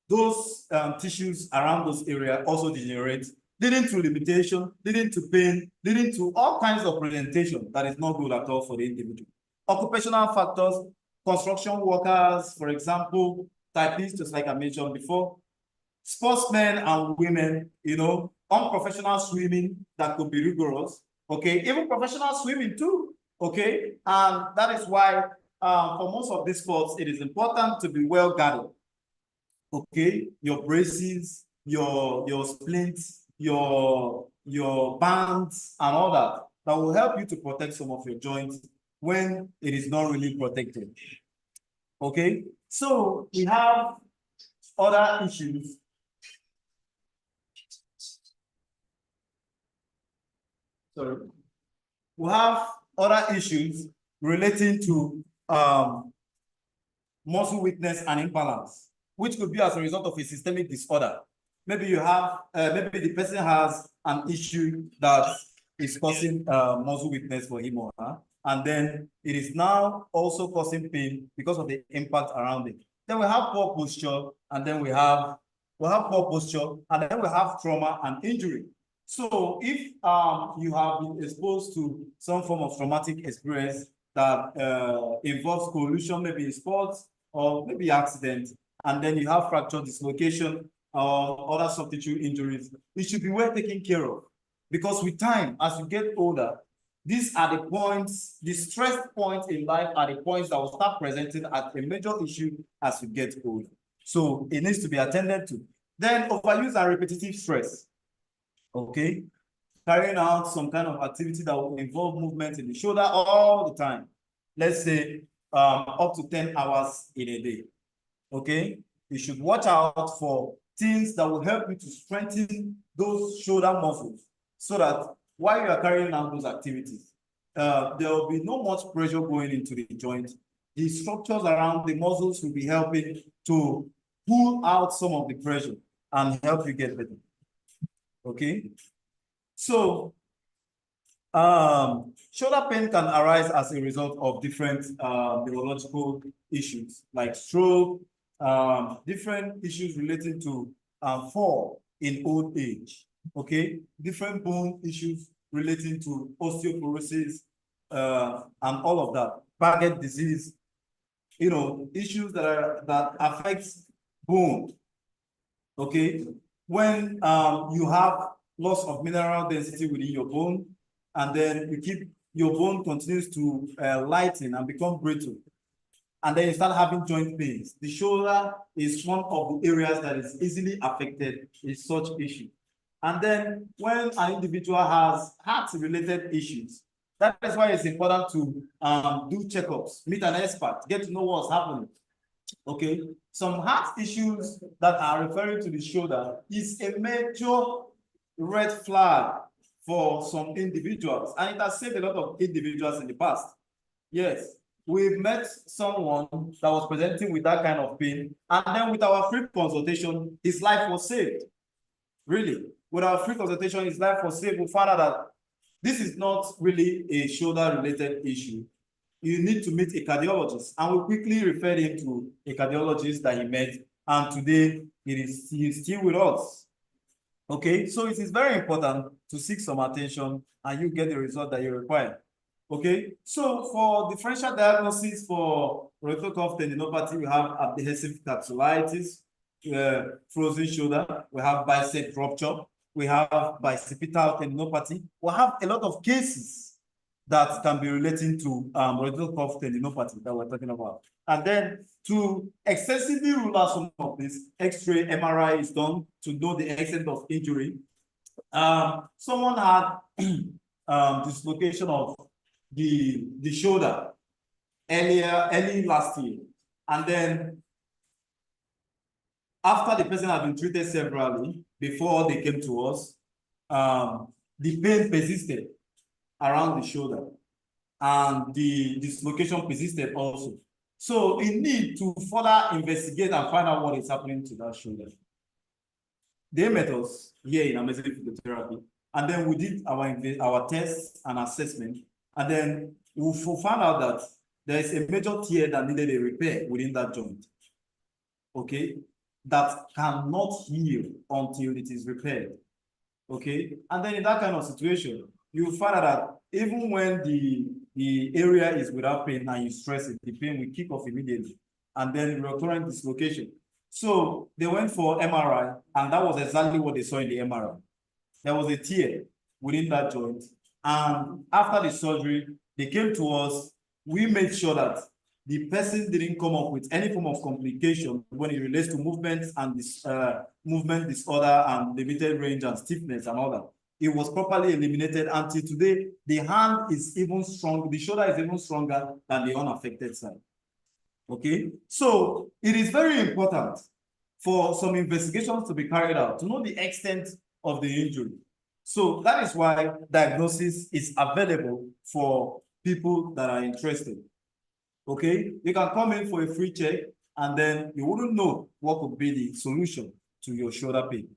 those tissues around those areas also degenerate, leading to limitation, leading to pain, leading to all kinds of presentation that is not good at all for the individual. Occupational factors, construction workers, for example, typists, just like I mentioned before, sportsmen and women, you know, unprofessional swimming that could be rigorous, okay, even professional swimming too, okay, and that is why for most of these sports, it is important to be well guarded, okay, your braces, your splints, your bands and all that, that will help you to protect some of your joints when it is not really protected. Okay, so we have other issues. Sorry. We have other issues relating to muscle weakness and imbalance, which could be as a result of a systemic disorder. Maybe you have, maybe the person has an issue that is causing muscle weakness for him or her, and then it is now also causing pain because of the impact around it. Then we have poor posture, and then we have poor posture, and then we have trauma and injury. So if you have been exposed to some form of traumatic experience that involves collision, maybe in sports or maybe accident, and then you have fracture, dislocation, or other soft tissue injuries, it should be well taken care of. Because with time, as you get older, these are the points, the stress points in life are the points that will start presenting as a major issue as you get older. So it needs to be attended to. Then overuse and repetitive stress. Okay, carrying out some kind of activity that will involve movement in the shoulder all the time. Let's say up to 10 hours in a day. Okay, you should watch out for things that will help you to strengthen those shoulder muscles so that while you are carrying out those activities, there will be no much pressure going into the joint. The structures around the muscles will be helping to pull out some of the pressure and help you get better. Okay, so shoulder pain can arise as a result of different neurological issues like stroke, different issues relating to fall in old age. Okay, different bone issues relating to osteoporosis and all of that, Paget disease, you know, issues that affects bone. Okay, when you have loss of mineral density within your bone, and then your bone continues to lighten and become brittle, and then you start having joint pains. The shoulder is one of the areas that is easily affected in such issue. And then when an individual has heart-related issues, that is why it's important to do checkups, meet an expert, get to know what's happening. Okay, some heart issues that are referring to the shoulder is a major red flag for some individuals, and it has saved a lot of individuals in the past. Yes, we've met someone that was presenting with that kind of pain, and then with our free consultation, his life was saved. Really, with our free consultation, his life was saved. We found out that this is not really a shoulder-related issue. You need to meet a cardiologist, and we quickly referred him to a cardiologist that he met, and today he is still with us. Okay, so it is very important to seek some attention and you get the result that you require. Okay, so for differential diagnosis for rotator cuff tendinopathy, we have adhesive capsulitis, frozen shoulder, we have bicep rupture, we have bicipital tendinopathy. We have a lot of cases that can be relating to rotator cuff tendinopathy that we're talking about. And then to excessively rule out some of this, X-ray, MRI is done to know the extent of injury. Someone had dislocation of the shoulder early last year, and then after the person had been treated severally before they came to us, the pain persisted around the shoulder, and the dislocation persisted also. So we need to further investigate and find out what is happening to that shoulder. They met us here in Amazing Physiotherapy, and then we did our tests and assessment, and then we found out that there is a major tear that needed a repair within that joint. Okay, that cannot heal until it is repaired. Okay, and then in that kind of situation, you find out that even when the area is without pain and you stress it, the pain will kick off immediately, and then recurrent dislocation. So they went for MRI, and that was exactly what they saw in the MRI. There was a tear within that joint, and after the surgery, they came to us. We made sure that the person didn't come up with any form of complication when it relates to movements and this movement disorder and limited range and stiffness and all that. It was properly eliminated. Until today, the hand is even strong, the shoulder is even stronger than the unaffected side. Okay, so it is very important for some investigations to be carried out to know the extent of the injury. So that is why diagnosis is available for people that are interested. Okay, you can come in for a free check, and then you wouldn't know what could be the solution to your shoulder pain.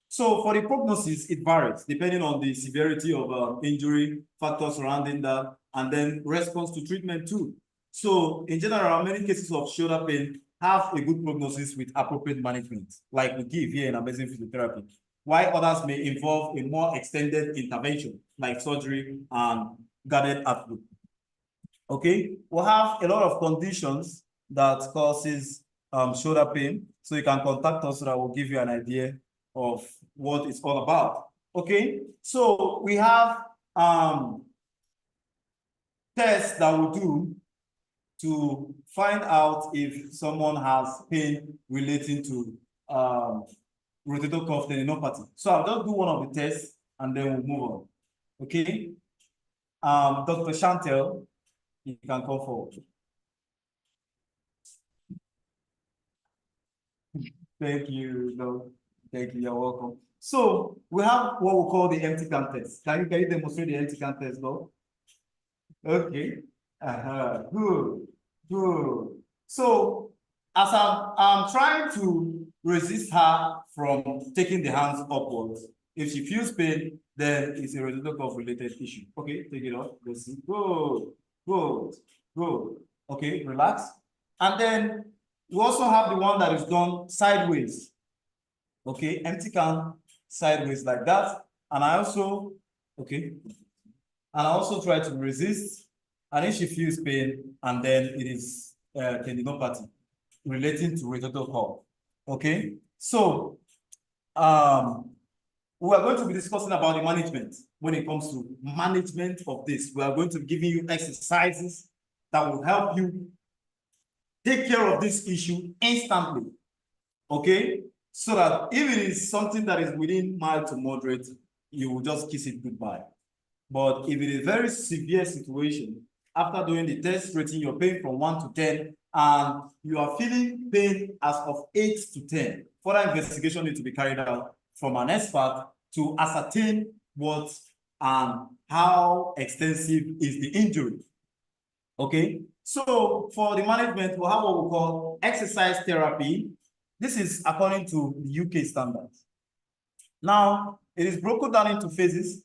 So for the prognosis, it varies depending on the severity of injury, factors surrounding that, and then response to treatment too. So in general, many cases of shoulder pain have a good prognosis with appropriate management, like we give here in Amazing Physiotherapy, while others may involve a more extended intervention, like surgery and guarded output. Okay, we'll have a lot of conditions that causes shoulder pain, so you can contact us so that we'll give you an idea of what it's all about. Okay, so we have tests that we do to find out if someone has pain relating to rotator cuff tendinopathy. So I'll just do one of the tests and then we'll move on. Okay, Dr. Chantel, you can come forward. Thank you. No, thank you. You're welcome. So we have what we call the empty can test. Can you demonstrate the empty can test, though? Okay. Good. Good. So as I'm trying to resist her from taking the hands upwards, if she feels pain, then it's a rotator cuff related issue. Okay, take it off. Let's see. Good. Good. Good. Okay, relax. And then we also have the one that is done sideways. Okay, empty can sideways like that. And I also, okay, and I also try to resist. And if she feels pain, and then it is tendinopathy relating to rotator cuff. Okay, so we are going to be discussing about the management when it comes to management of this. We are going to be giving you exercises that will help you take care of this issue instantly. Okay, so that if it is something that is within mild to moderate, you will just kiss it goodbye. But if it is a very severe situation, after doing the test, rating your pain from 1 to 10, and you are feeling pain as of 8 to 10, further investigation needs to be carried out from an expert to ascertain what and how extensive is the injury. Okay, so for the management, we'll have what we call exercise therapy. This is according to the UK standards. Now, it is broken down into phases.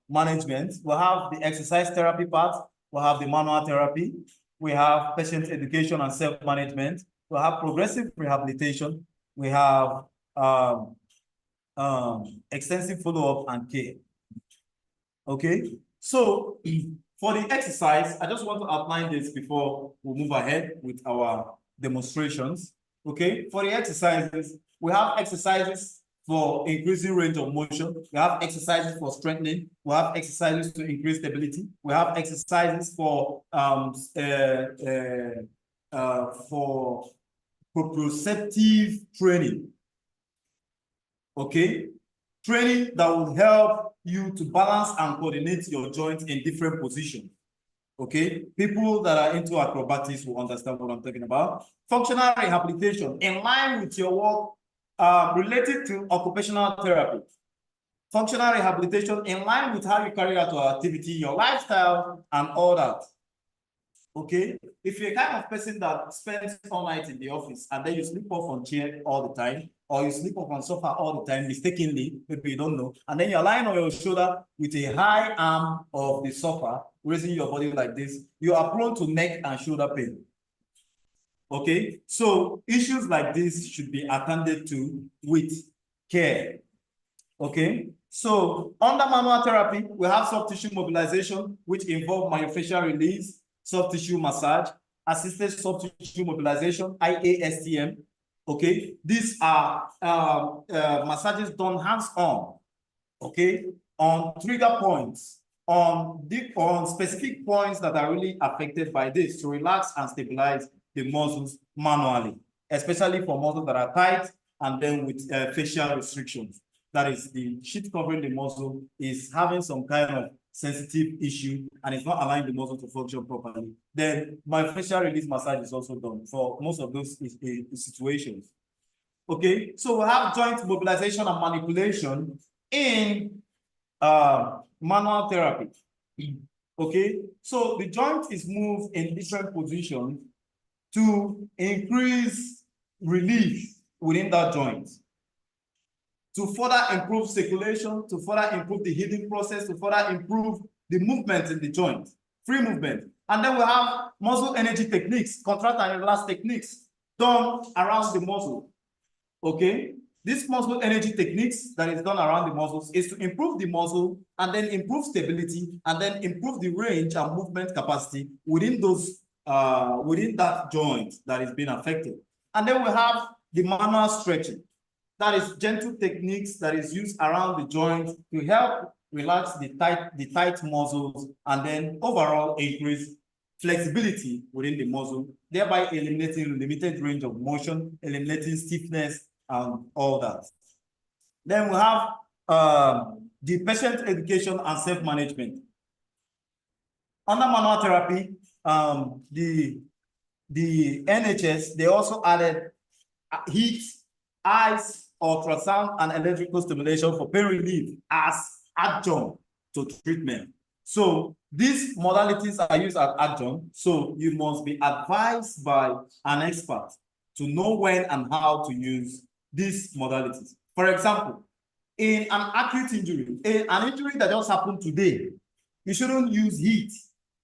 management. We have the exercise therapy part. We have the manual therapy. We have patient education and self-management. We have progressive rehabilitation. We have extensive follow-up and care. Okay, so for the exercise, I just want to outline this before we move ahead with our demonstrations. Okay, for the exercises, we have exercises for increasing range of motion. We have exercises for strengthening. We have exercises to increase stability. We have exercises for proprioceptive training. Okay, training that will help you to balance and coordinate your joints in different positions. Okay, people that are into acrobatics will understand what I'm talking about. Functional rehabilitation in line with your work related to occupational therapy. Functional rehabilitation in line with how you carry out your activity, your lifestyle, and all that. Okay, if you're a kind of person that spends all night in the office and then you sleep off on chair all the time, or you sleep off on sofa all the time mistakenly, maybe you don't know, and then you're lying on your shoulder with a high arm of the sofa, raising your body like this, you are prone to neck and shoulder pain. Okay, so issues like this should be attended to with care. Okay, so under manual therapy, we have soft tissue mobilization, which involve myofascial release, soft tissue massage, assisted soft tissue mobilization, IASTM. Okay, these are massages done hands-on, okay, on trigger points, on specific points that are really affected by this to relax and stabilize the muscles manually, especially for muscles that are tight and then with facial restrictions. That is, the sheet covering the muscle is having some kind of sensitive issue and it's not allowing the muscle to function properly. Then myofascial release massage is also done for most of those situations. Okay, so we have joint mobilization and manipulation in manual therapy. Okay, so the joint is moved in different positions to increase relief within that joint, to further improve circulation, to further improve the healing process, to further improve the movement in the joint, free movement. And then we have muscle energy techniques, contract and relax techniques done around the muscle. Okay, this muscle energy techniques that is done around the muscles is to improve the muscle and then improve stability and then improve the range and movement capacity within those within that joint that is being affected. And then we have the manual stretching. That is gentle techniques that is used around the joint to help relax the tight muscles and then overall increase flexibility within the muscle, thereby eliminating limited range of motion, eliminating stiffness and all that. Then we have the patient education and self-management. Under manual therapy, the NHS, they also added heat, ice, ultrasound, and electrical stimulation for pain relief as adjunct to treatment. So these modalities are used as adjunct, so you must be advised by an expert to know when and how to use these modalities. For example, in an acute injury, an injury that just happened today, you shouldn't use heat.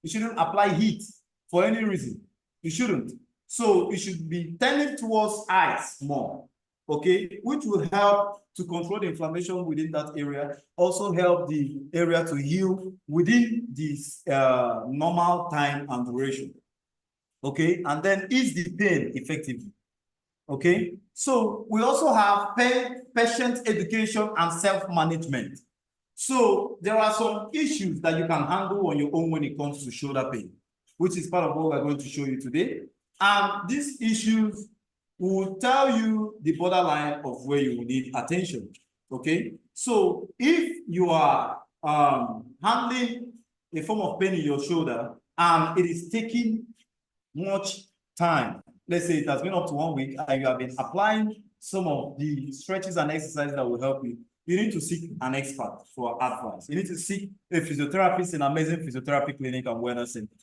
You shouldn't apply heat for any reason. You shouldn't. So you should be tending towards ice more, okay, which will help to control the inflammation within that area, also help the area to heal within this normal time and duration, okay, and then ease the pain effectively, okay. So we also have patient education and self-management. So there are some issues that you can handle on your own when it comes to shoulder pain, which is part of what we're going to show you today. And these issues will tell you the borderline of where you will need attention, okay? So if you are handling a form of pain in your shoulder and it is taking much time, let's say it has been up to 1 week and you have been applying some of the stretches and exercises that will help you, you need to seek an expert for advice. You need to seek a physiotherapist in Amazing Physiotherapy Clinic and Wellness Center,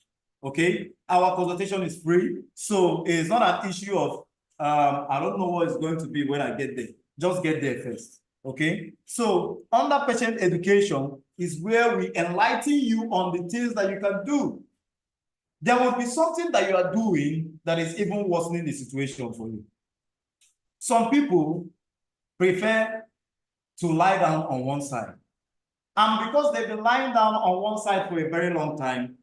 okay? Our consultation is free, so it's not an issue of I don't know what it's going to be when I get there. Just get there first, Okay, so under patient education is where we enlighten you on the things that you can do. There will be something that you are doing that is even worsening the situation for you. Some people prefer to lie down on one side. And because they've been lying down on one side for a very long time,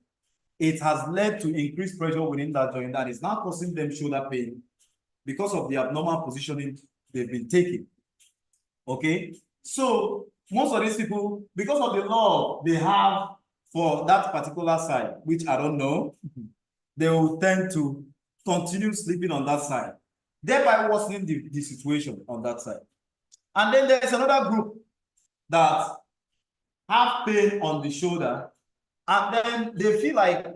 it has led to increased pressure within that joint that is now causing them shoulder pain because of the abnormal positioning they've been taking. Okay, so most of these people, because of the law they have for that particular side, which I don't know, they will tend to continue sleeping on that side, thereby worsening the situation on that side. And then there's another group that have pain on the shoulder, and then they feel like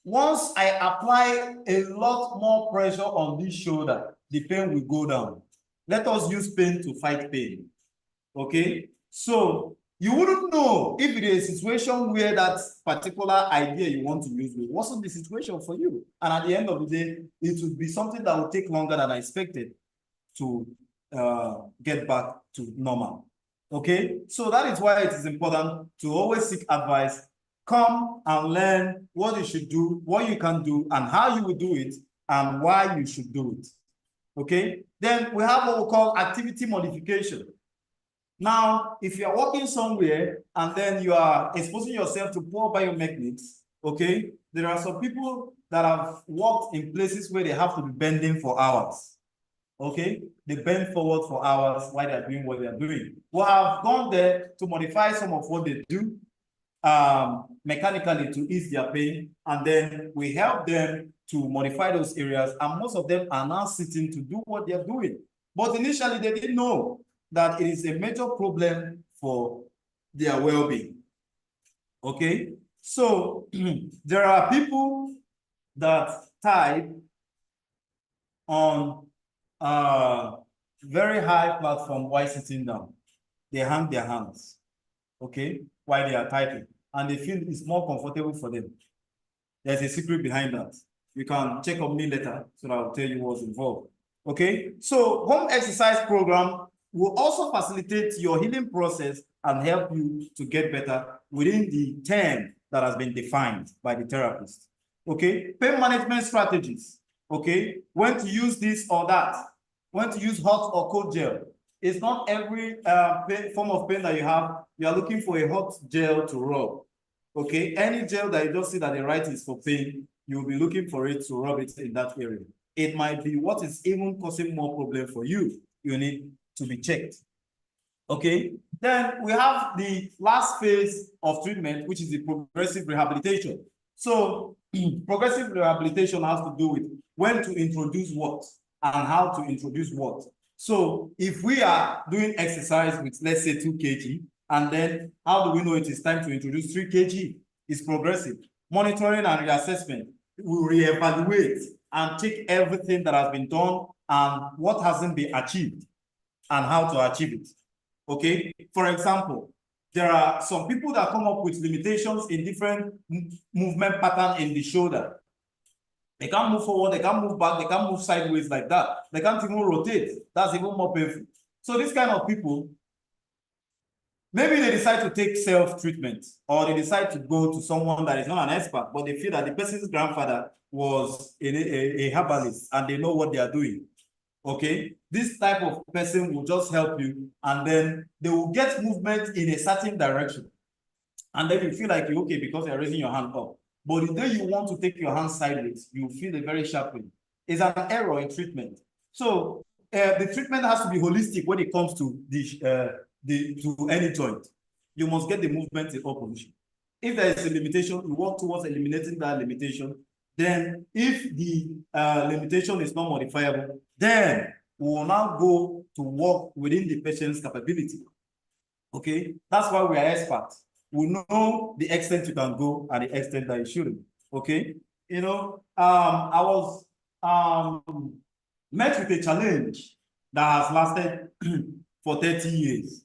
once I apply a lot more pressure on this shoulder, the pain will go down. Let us use pain to fight pain. Okay, so you wouldn't know if it is a situation where that particular idea you want to use wasn't the situation for you. And at the end of the day, it would be something that would take longer than I expected to get back to normal. Okay, so that is why it is important to always seek advice. Come and learn what you should do, what you can do, and how you will do it, and why you should do it. Okay, then we have what we call activity modification. Now, if you are working somewhere and then you are exposing yourself to poor biomechanics, okay, there are some people that have worked in places where they have to be bending for hours. Okay, they bend forward for hours while they're doing what they're doing. We have gone there to modify some of what they do mechanically to ease their pain, and then we help them to modify those areas, and most of them are now sitting to do what they're doing. But initially, they didn't know that it is a major problem for their well-being. Okay, so there are people that type on very high platform while sitting down. They hang their hands, okay, while they are typing, and they feel it's more comfortable for them. There's a secret behind that. You can check on me later so that I'll tell you what's involved. Okay, so home exercise program will also facilitate your healing process and help you to get better within the term that has been defined by the therapist. Okay, pain management strategies. Okay, when to use this or that, when to use hot or cold gel. It's not every form of pain that you have, you are looking for a hot gel to rub. Okay, any gel that you just see that the right is for pain, you'll be looking for it to rub it in that area. It might be what is even causing more problem for you. You need to be checked. Okay, then we have the last phase of treatment, which is the progressive rehabilitation. So progressive rehabilitation has to do with when to introduce what and how to introduce what. So if we are doing exercise with, let's say, 2 kg, and then how do we know it is time to introduce 3 kg? It's progressive. Monitoring and reassessment, we reevaluate and check everything that has been done and what hasn't been achieved and how to achieve it. Okay, for example, there are some people that come up with limitations in different movement pattern in the shoulder. They can't move forward, they can't move back, they can't move sideways like that. They can't even rotate. That's even more painful. So this kind of people, maybe they decide to take self-treatment, or they decide to go to someone that is not an expert, but they feel that the person's grandfather was a herbalist and they know what they are doing. Okay, this type of person will just help you, and then they will get movement in a certain direction. And then you feel like you're okay because you're raising your hand up. But the day you want to take your hand sideways, you feel a very sharp pain. It's an error in treatment. So the treatment has to be holistic when it comes to to any joint. You must get the movement in all position. If there is a limitation, you work towards eliminating that limitation. Then if the limitation is not modifiable, then we will now go to work within the patient's capability. Okay, that's why we are experts. We know the extent you can go and the extent that you shouldn't. Okay, you know, I was met with a challenge that has lasted for 30 years.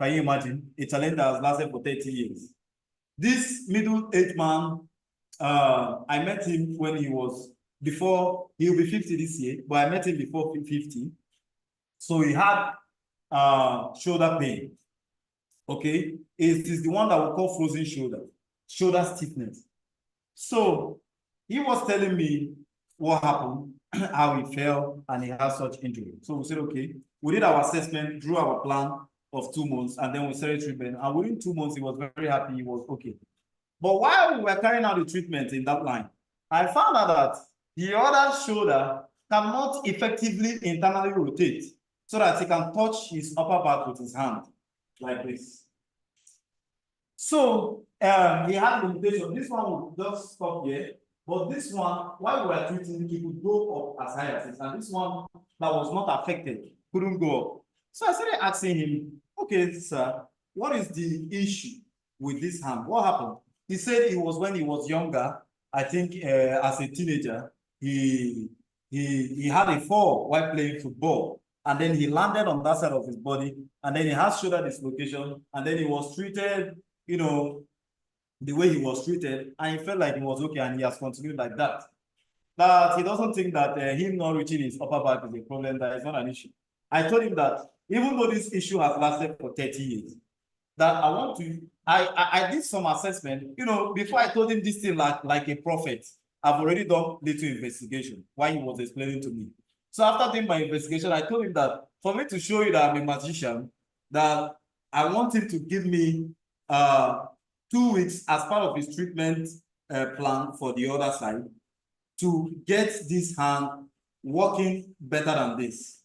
Can you imagine? A challenge that has lasted for 30 years. This middle-aged man, I met him when he was, before, he'll be 50 this year, but I met him before 50. So he had shoulder pain. Okay, it is the one that we call frozen shoulder stiffness. So he was telling me what happened, how he fell, and he had such injury. So we said, okay, we did our assessment, drew our plan of 2 months, and then we started treatment. And within 2 months, he was very happy, he was okay. But while we were carrying out the treatment in that line, I found out that the other shoulder cannot effectively internally rotate so that he can touch his upper back with his hand, like this. So he had limitation. This one would just stop here, but this one, while we were treating, he could go up as high as this, and this one that was not affected couldn't go up. So I started asking him, okay, sir, what is the issue with this hand? What happened? He said it was when he was younger. I think as a teenager, he had a fall while playing football, and then he landed on that side of his body, and then he has shoulder dislocation, and then he was treated, you know, the way he was treated, and he felt like he was okay, and he has continued like that. That he doesn't think that him not reaching his upper back is a problem, that is not an issue. I told him that even though this issue has lasted for 30 years, that I want to, I did some assessment, before I told him this thing like a prophet. I've already done little investigation while he was explaining to me. So after doing my investigation, I told him that for me to show you that I'm a magician, that I want him to give me 2 weeks as part of his treatment plan for the other side to get this hand working better than this.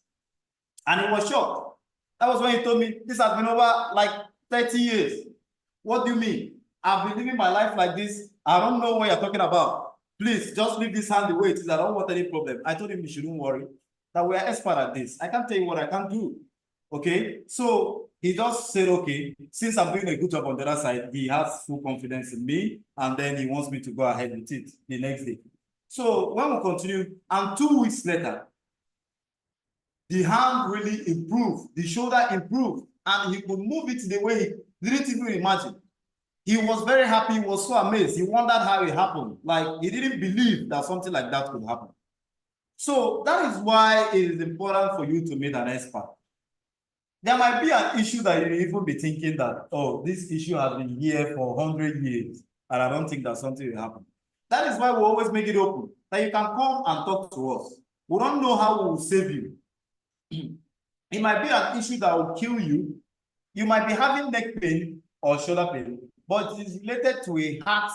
And he was shocked. That was when he told me, this has been over like 30 years. What do you mean? I've been living my life like this. I don't know what you're talking about. Please, just leave this hand the way it is. I don't want any problem. I told him he shouldn't worry, that we are expert at this. I can't tell you what I can't do. Okay? So he just said, okay, since I'm doing a good job on the other side, he has full confidence in me, and then he wants me to go ahead with it the next day. So when we continue, and 2 weeks later, the hand really improved, the shoulder improved, and he could move it the way he didn't even imagine. He was very happy, he was so amazed. He wondered how it happened. Like, he didn't believe that something like that could happen. So that is why it is important for you to meet an expert. There might be an issue that you even be thinking that, oh, this issue has been here for 100 years, and I don't think that something will happen. That is why we always make it open, that you can come and talk to us. We don't know how we will save you. It might be an issue that will kill you. You might be having neck pain or shoulder pain, but it is related to a heart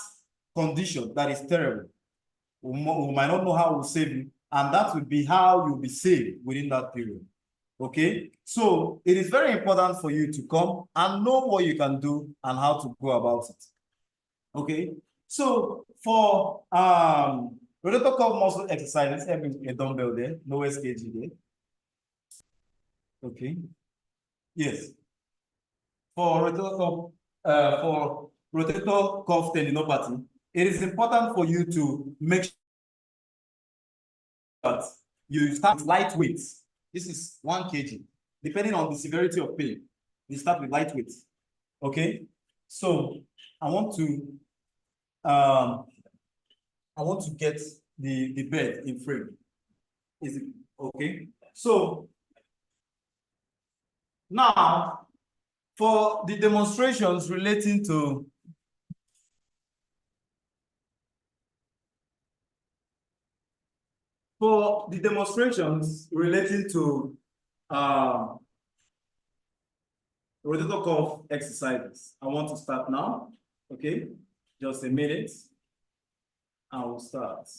condition that is terrible. We might not know how we'll save you, and that will be how you'll be saved within that period. Okay, so it is very important for you to come and know what you can do and how to go about it. Okay, so for rotator cuff muscle exercises, having a dumbbell there, no SKG there. Okay, yes. For rotator cuff tendinopathy, it is important for you to make sure that you start with light weights. This is 1 kg. Depending on the severity of pain, you start with light weights. Okay, so I want to get the bed in frame. Is it okay? So now, for the demonstrations relating to rotator cuff exercises, I want to start now. Okay, just a minute. I will start.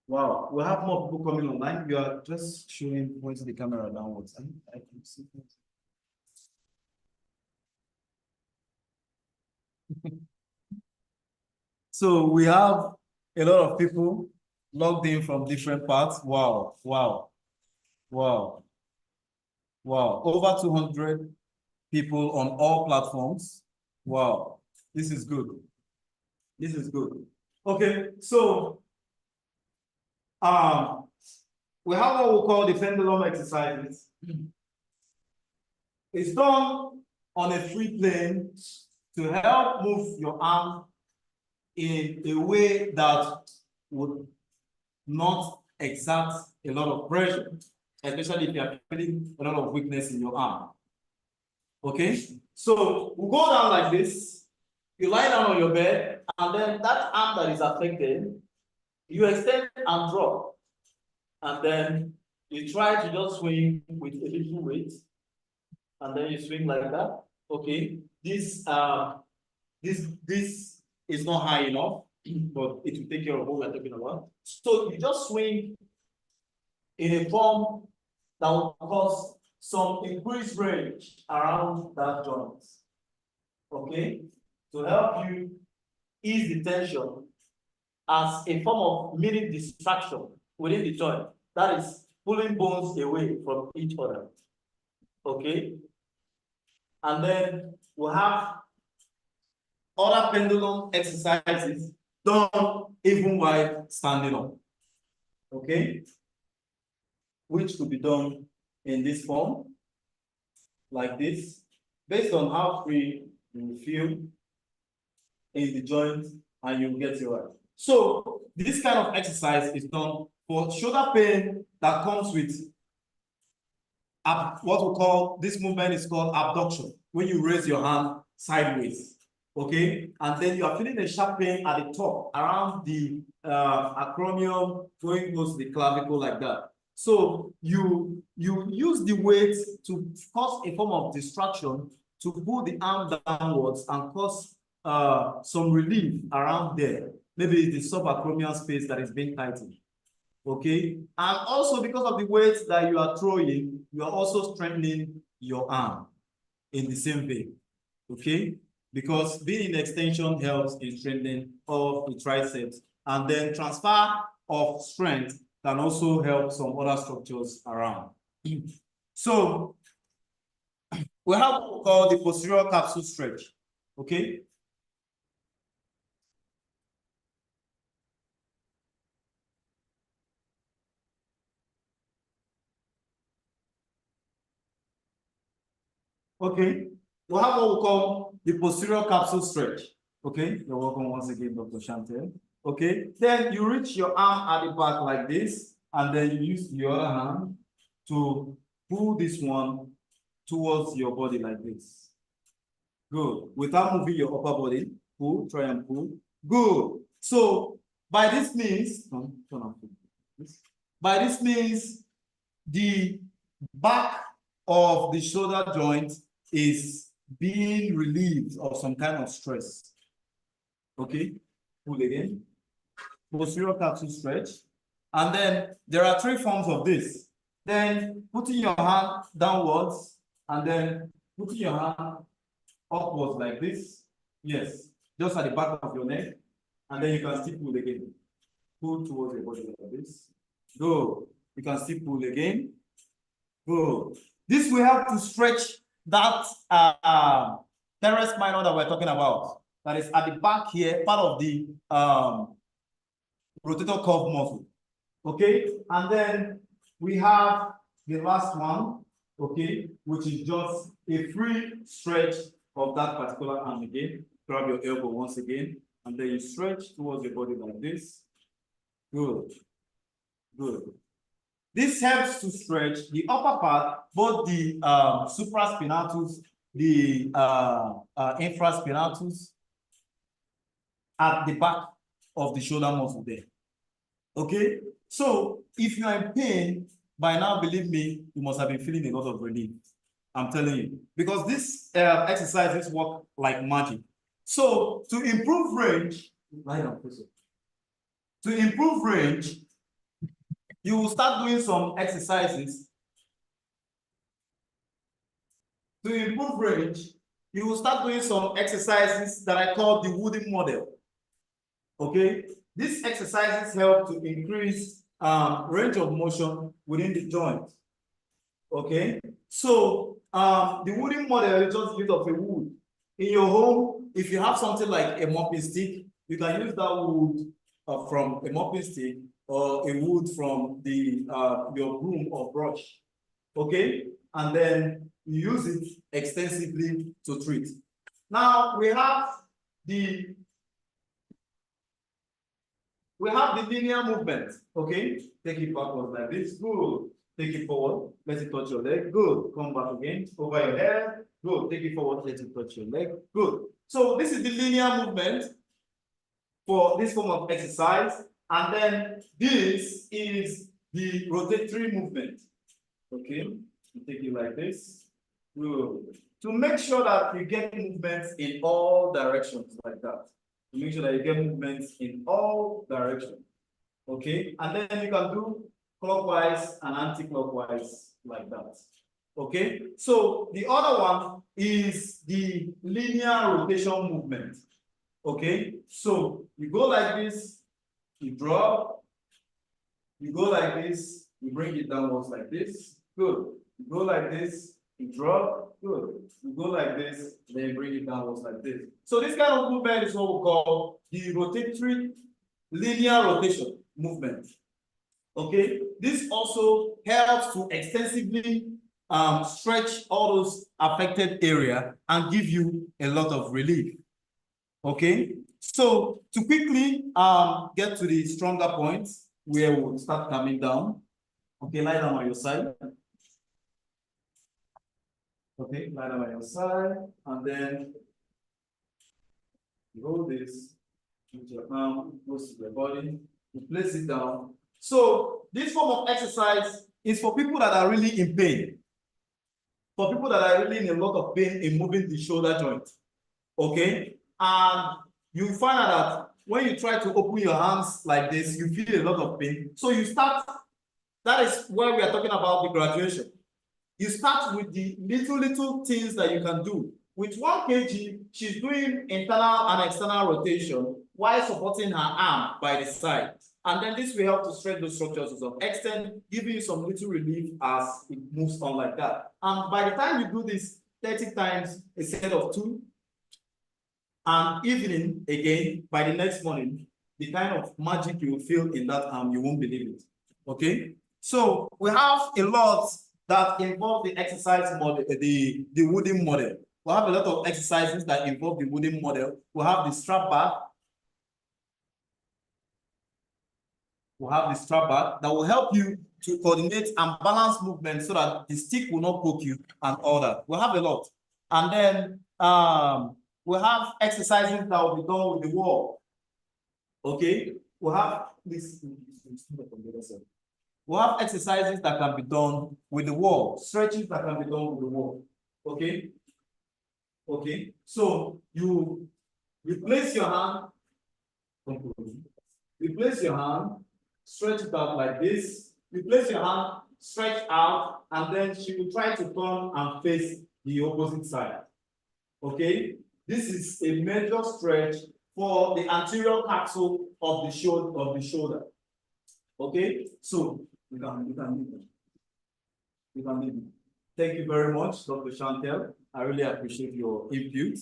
Wow, we have more people coming online. You are just showing, pointing the camera downwards. I can see things. So we have a lot of people logged in from different parts. Wow, wow, wow, wow. Over 200 people on all platforms. Wow, this is good. This is good. Okay, so we have what we call the pendulum exercises. It's done on a free plane to help move your arm in a way that would not exert a lot of pressure, especially if you are feeling a lot of weakness in your arm. Okay, so we'll go down like this. You lie down on your bed, and then that arm that is affected, you extend and drop. And then you try to just swing with a little weight. And then you swing like that. Okay. This is not high enough, but it will take care of what we're talking about. So you just swing in a form that will cause some increased range around that joint. Okay, to help you ease the tension as a form of mini distraction within the joint. That is pulling bones away from each other. Okay, and then we'll have other pendulum exercises done even while standing up. Okay, which could be done in this form, like this, based on how free you feel in the joint, and you get it right. So this kind of exercise is done for shoulder pain that comes with what we call, this movement is called abduction, when you raise your hand sideways. Okay, and then you are feeling a sharp pain at the top around the acromion, going close to the clavicle like that. So you use the weight to cause a form of distraction, to pull the arm downwards and cause some relief around there. Maybe it's the subacromial space that is being tightened. Okay, and also because of the weight that you are throwing, you are also strengthening your arm in the same way. Okay, because being in extension helps in strengthening of the triceps, and then transfer of strength can also help some other structures around. So we have what we call the posterior capsule stretch. Okay. Okay, we have what we call the posterior capsule stretch. Okay, you're welcome once again, Dr. Chantel. Okay, then you reach your arm at the back like this, and then you use the other hand to pull this one towards your body like this. Good. Without moving your upper body, pull, try and pull. Good. So by this means, the back of the shoulder joint is being relieved of some kind of stress. Okay, pull again. Posterior capsule stretch. And then there are 3 forms of this. Then putting your hand downwards, and then putting your hand upwards like this. Yes, just at the back of your neck. And then you can still pull again. Pull towards your body like this. Go. You can still pull again. Go. This will help to stretch that teres minor that we're talking about. That is at the back here, part of the rotator cuff muscle. Okay, and then we have the last one, okay, which is just a free stretch of that particular arm again. Grab your elbow once again, and then you stretch towards your body like this. Good. Good. This helps to stretch the upper part, both the supraspinatus, the infraspinatus, at the back of the shoulder muscle there. Okay, so if you are in pain, by now, believe me, you must have been feeling a lot of relief. I'm telling you, because this exercises work like magic. So to improve range, you will start doing some exercises. To improve range, you will start doing some exercises that I call the wooden model. Okay, these exercises help to increase range of motion within the joint. Okay, so the wooden model is just use of a wood. In your home, if you have something like a mopping stick, you can use that wood from a mopping stick, or a wood from the your broom or brush. Okay, and then you use it extensively to treat. Now we have we have the linear movement. Okay, take it backwards like this. Good. Take it forward. Let it touch your leg. Good. Come back again. Over your head. Good. Take it forward. Let it touch your leg. Good. So this is the linear movement for this form of exercise. And then this is the rotatory movement. Okay. Take it like this. Good. To make sure that you get movements in all directions like that. To make sure that you get movements in all directions. Okay. And then you can do clockwise and anti-clockwise like that. Okay, so the other one is the linear rotation movement. Okay, so you go like this, you drop, you go like this, you bring it downwards like this. Good. You go like this, you drop. Good. You go like this, then you bring it downwards like this. So this kind of movement is what we call the rotatory linear rotation movement. Okay, this also helps to extensively stretch all those affected area and give you a lot of relief. Okay, so to quickly get to the stronger points where we'll start coming down. Okay, lie down on your side. Okay, lie down on your side, and then you hold this with your arm close to your body. You place it down. So this form of exercise is for people that are really in pain. For people that are really in a lot of pain in moving the shoulder joint. Okay? And you find out that when you try to open your hands like this, you feel a lot of pain. So you start, that is where we are talking about the graduation. You start with the little things that you can do. With 1 kg, she's doing internal and external rotation while supporting her arm by the side. And then this will help to stretch those structures to some extent, giving you some little relief as it moves on like that. And by the time you do this 30 times instead of 2, and evening again, by the next morning, the kind of magic you will feel in that arm, you won't believe it. Okay? So we have a lot that involve the exercise model, the wooden model. We have a lot of exercises that involve the wooden model. We have the strap bar. We have the strap bar that will help you to coordinate and balance movement so that the stick will not poke you and all that. We have a lot. And then we have exercises that will be done with the wall. Okay? We have this. We have exercises that can be done with the wall, stretches that can be done with the wall. Okay? Okay, so you place your hand, stretch it out like this. You place your hand, stretch out, and then she will try to turn and face the opposite side. Okay, this is a major stretch for the anterior capsule of the shoulder. Okay, so you can leave it. Thank you very much, Dr. Chantel. I really appreciate your input.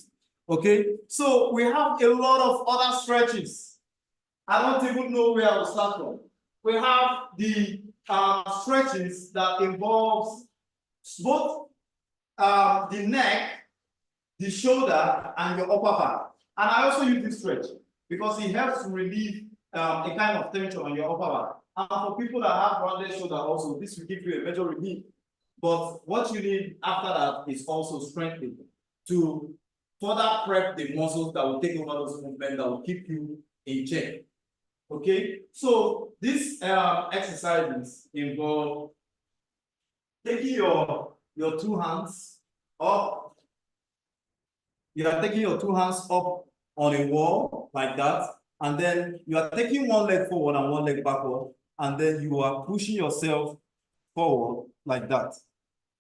Okay, so we have a lot of other stretches. I don't even know where I'll start from. We have the stretches that involves both the neck, the shoulder, and your upper back. And I also use this stretch because it helps to relieve a kind of tension on your upper back. And for people that have rounded shoulder also, this will give you a major relief. But what you need after that is also strengthening to further prep the muscles that will take over those movements that will keep you in check. Okay, so these exercises involve taking your 2 hands up. You are taking your 2 hands up on a wall like that, and then you are taking 1 leg forward and 1 leg backward, and then you are pushing yourself forward like that.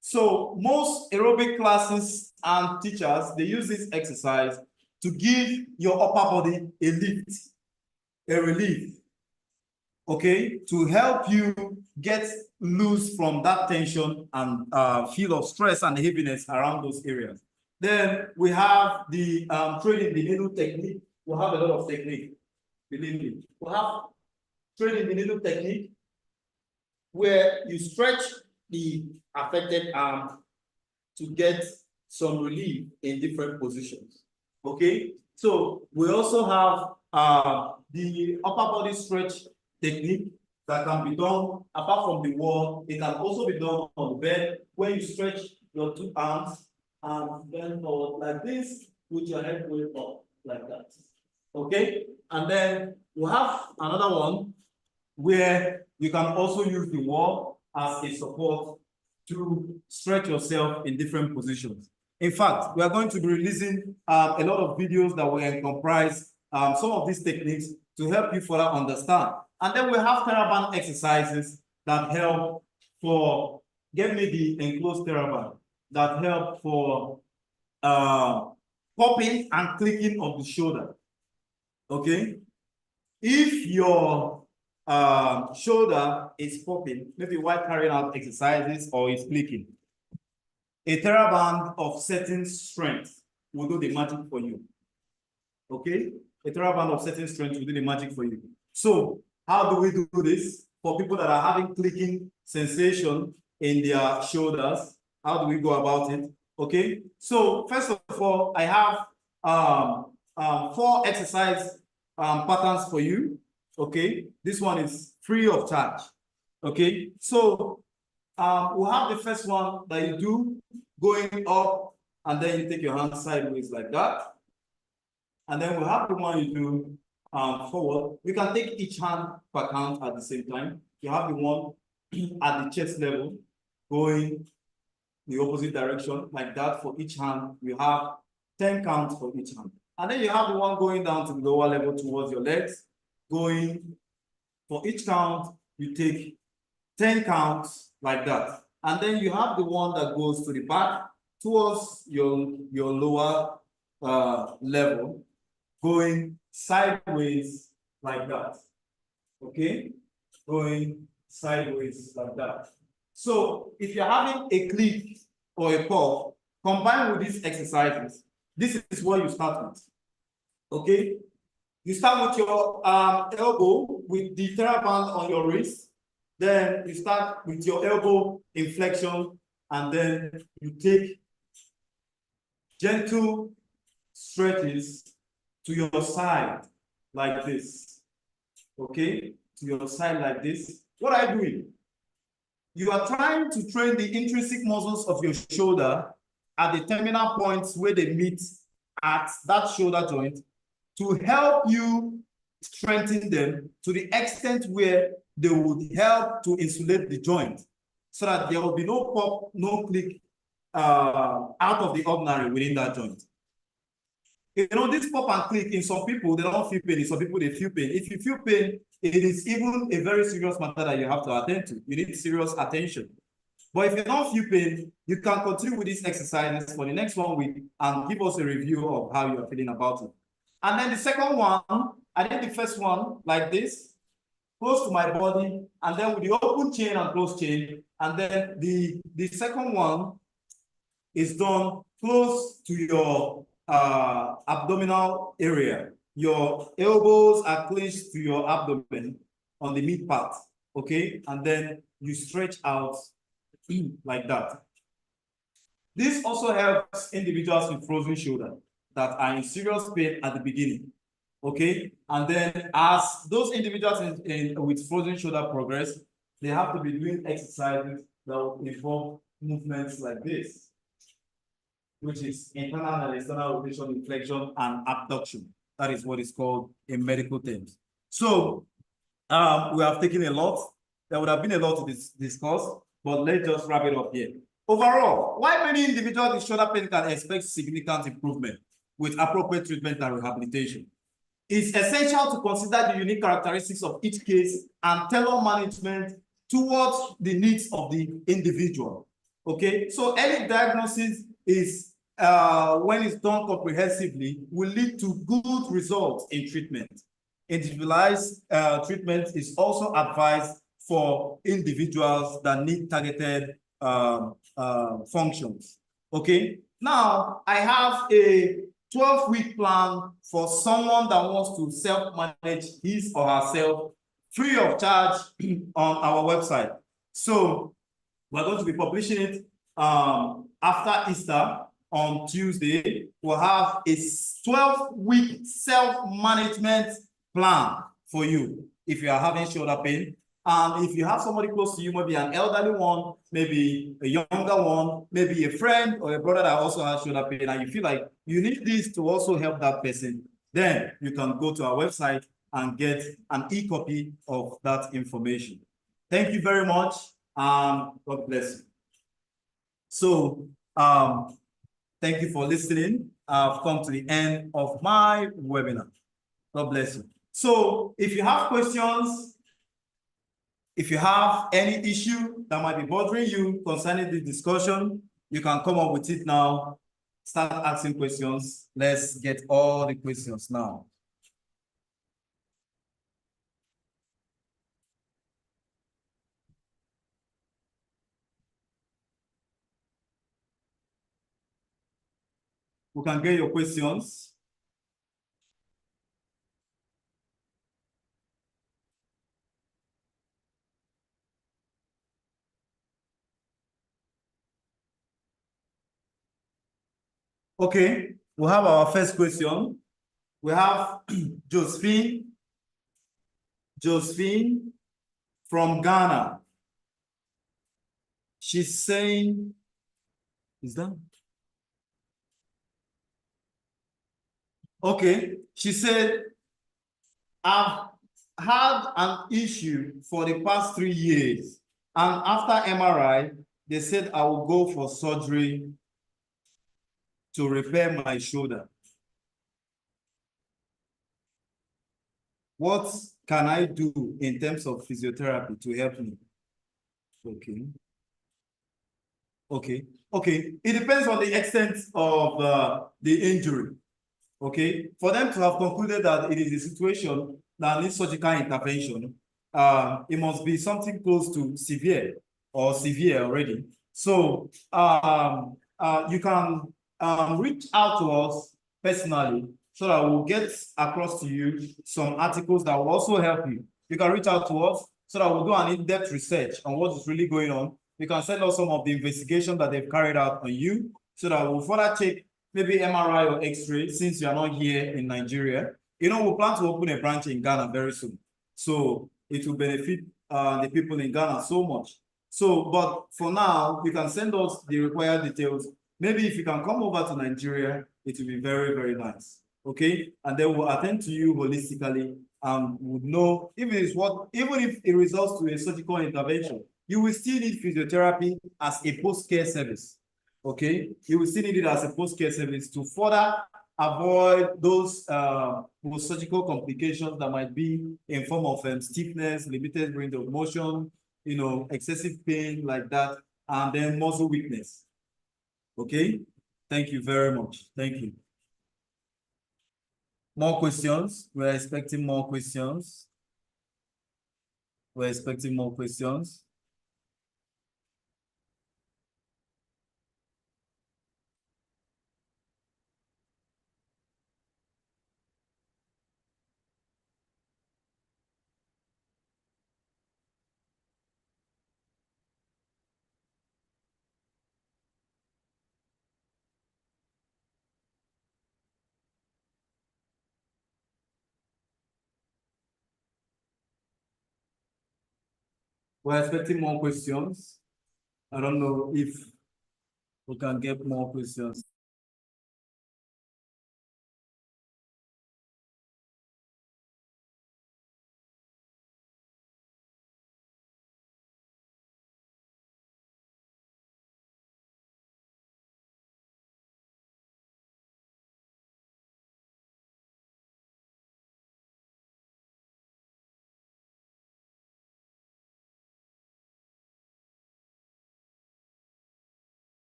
So most aerobic classes and teachers, they use this exercise to give your upper body a lift, a relief, okay, to help you get loose from that tension and feel of stress and heaviness around those areas. Then we have the training the needle technique. We'll have a lot of technique, believe me. We'll have training the needle technique where you stretch the affected arm to get some relief in different positions. Okay, so we also have the upper body stretch technique that can be done apart from the wall. It can also be done on the bed where you stretch your two arms and bend forward like this with your head going up like that. Okay, and then we have another one where you can also use the wall as a support to stretch yourself in different positions. In fact, we are going to be releasing a lot of videos that will comprise some of these techniques to help you further understand. And then we have TheraBand exercises that help for, get me the enclosed TheraBand, that help for popping and clicking of the shoulder. Okay? If your shoulder is popping, maybe while carrying out exercises or is clicking, a TheraBand of certain strength will do the magic for you. Okay? A TheraBand of certain strength will do the magic for you. So, how do we do this? For people that are having clicking sensation in their shoulders, how do we go about it? Okay? So, first of all, I have 4 exercise patterns for you. Okay, this one is free of charge. Okay, so we'll have the first one that you do going up, and then you take your hand sideways like that. And then we'll have the one you do forward. You can take each hand per count at the same time. You have the one at the chest level going the opposite direction like that for each hand. You have 10 counts for each hand. And then you have the one going down to the lower level towards your legs, going for each count, you take 10 counts like that. And then you have the one that goes to the back towards your lower level, going sideways like that. Okay? Going sideways like that. So if you're having a click or a puff, combined with these exercises, this is what you start with. Okay? You start with your elbow with the TheraBand on your wrist. Then you start with your elbow in flexion, and then you take gentle stretches to your side like this. Okay? To your side like this. What are you doing? You are trying to train the intrinsic muscles of your shoulder at the terminal points where they meet at that shoulder joint to help you strengthen them to the extent where they would help to insulate the joint so that there will be no pop, no click out of the ordinary within that joint. You know, this pop and click, in some people, they don't feel pain. In some people, they feel pain. If you feel pain, it is even a very serious matter that you have to attend to. You need serious attention. But if you don't feel pain, you can continue with these exercises for the next 1 week and give us a review of how you are feeling about it. And then the second one, I did the first one like this, close to my body, and then with the open chain and closed chain. And then the second one is done close to your abdominal area. Your elbows are clenched to your abdomen on the mid part, okay? And then you stretch out like that. This also helps individuals with frozen shoulder that are in serious pain at the beginning, okay? And then as those individuals with frozen shoulder progress, they have to be doing exercises that will involve movements like this, which is internal and external rotation, inflection, and abduction. That is what is called in medical terms. So we have taken a lot. There would have been a lot to discuss, but let's just wrap it up here. Overall, why many individuals with shoulder pain can expect significant improvement with appropriate treatment and rehabilitation? It's essential to consider the unique characteristics of each case and tailor management towards the needs of the individual. Okay, so early diagnosis is, when it's done comprehensively, will lead to good results in treatment. Individualized treatment is also advised for individuals that need targeted functions. Okay, now I have a 12-week plan for someone that wants to self-manage his or herself free of charge on our website. So we're going to be publishing it after Easter. on Tuesday, we'll have a 12-week self-management plan for you if you are having shoulder pain. And if you have somebody close to you, maybe an elderly one, maybe a younger one, maybe a friend or a brother that also has shoulder pain, and you feel like you need this to also help that person, then you can go to our website and get an e-copy of that information. Thank you very much. God bless you. So, thank you for listening. I've come to the end of my webinar. God bless you. So, if you have questions, if you have any issue that might be bothering you concerning the discussion, you can come up with it now. Start asking questions. Let's get all the questions now. We can get your questions. Okay, we'll have our first question. We have Josephine from Ghana. She's saying, is that? Okay, she said, I've had an issue for the past 3 years. And after MRI, they said I will go for surgery to repair my shoulder. What can I do in terms of physiotherapy to help me? Okay. Okay. Okay. It depends on the extent of the injury. Okay. For them to have concluded that it is a situation that needs surgical intervention, it must be something close to severe or severe already. So you can reach out to us personally so that we'll get across to you some articles that will also help you. You can reach out to us so that we'll do an in-depth research on what is really going on. You can send us some of the investigation that they've carried out on you so that we'll further check maybe MRI or X-ray since you are not here in Nigeria. You know, we plan to open a branch in Ghana very soon. So it will benefit the people in Ghana so much. So, but for now, you can send us the required details. Maybe if you can come over to Nigeria, it will be very, very nice. Okay? And then we'll attend to you holistically and would know if it is what, even if it results to a surgical intervention, you will still need physiotherapy as a post-care service. Okay? You will still need it as a post-care service to further avoid those surgical complications that might be in form of stiffness, limited range of motion, you know, excessive pain like that, and then muscle weakness. Okay? Thank you very much. Thank you. More questions? We're expecting more questions. We're expecting more questions. We're expecting more questions. I don't know if we can get more questions.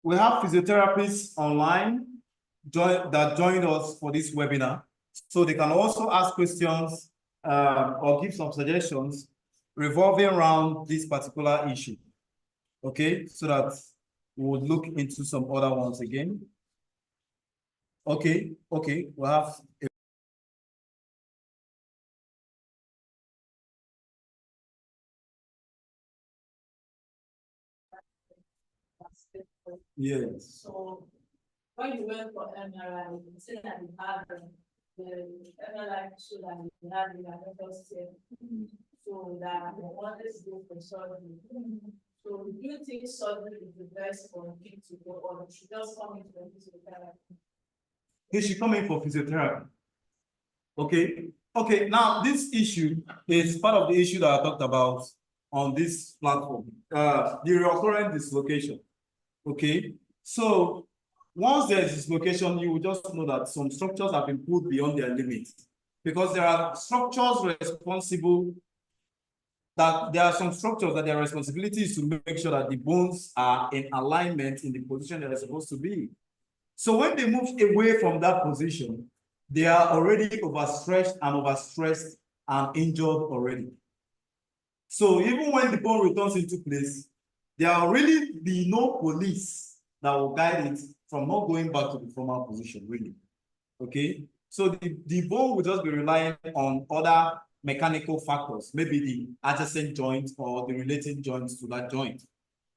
We have physiotherapists online that joined us for this webinar. So they can also ask questions or give some suggestions revolving around this particular issue. Okay, so that we'll look into some other ones again. Okay, we have yes. So when you went for MRI, you said that you had the MRI so that you had the mental state. So that you wanted to go for surgery. So do you think surgery is the best for him to go, or should just come into the physiotherapy? He should come in for physiotherapy. Okay, now this issue is part of the issue that I talked about on this platform, the recurrent dislocation. Okay, so once there is dislocation, you will just know that some structures have been put beyond their limits, because there are structures responsible, that there are some structures that their responsibility is to make sure that the bones are in alignment in the position they're supposed to be. So when they move away from that position, they are already overstretched and injured already. So even when the bone returns into place, there will really be no police that will guide it from not going back to the former position, really. Okay, so the bone will just be relying on other mechanical factors, maybe the adjacent joint or the related joints to that joint.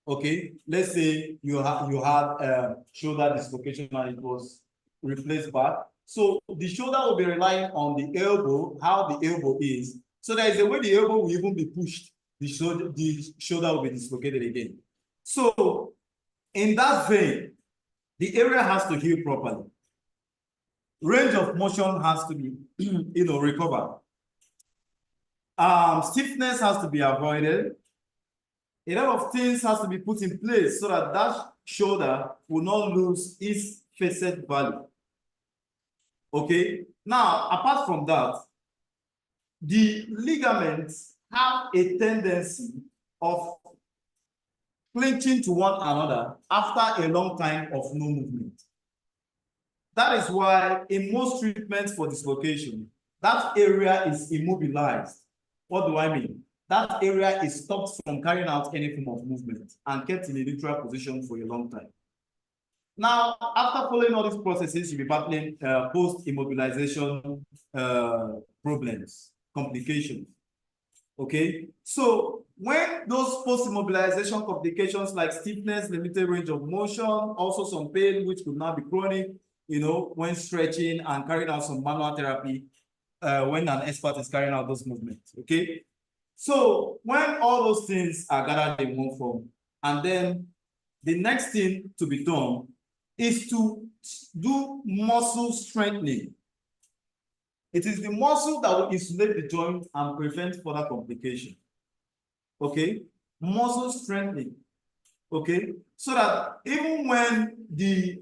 Okay, let's say you had shoulder dislocation and it was replaced back. So the shoulder will be relying on the elbow, how the elbow is. So there is a way the elbow will even be pushed. The shoulder will be dislocated again. So in that vein, the area has to heal properly. Range of motion has to be, recovered. Stiffness has to be avoided. A lot of things has to be put in place so that that shoulder will not lose its facet value. Okay, now apart from that, the ligaments have a tendency of clinching to one another after a long time of no movement. That is why in most treatments for dislocation, that area is immobilized. What do I mean? That area is stopped from carrying out any form of movement and kept in a neutral position for a long time. Now, after following all these processes, you'll be battling post-immobilization problems, complications. Okay, so when those post-immobilization complications like stiffness, limited range of motion, also some pain, which could now be chronic, when stretching and carrying out some manual therapy, when an expert is carrying out those movements. Okay, so when all those things are gathered in one form, and then the next thing to be done is to do muscle strengthening. It is the muscle that will insulate the joint and prevent further complication. Okay, muscle strengthening. Okay, so that even when the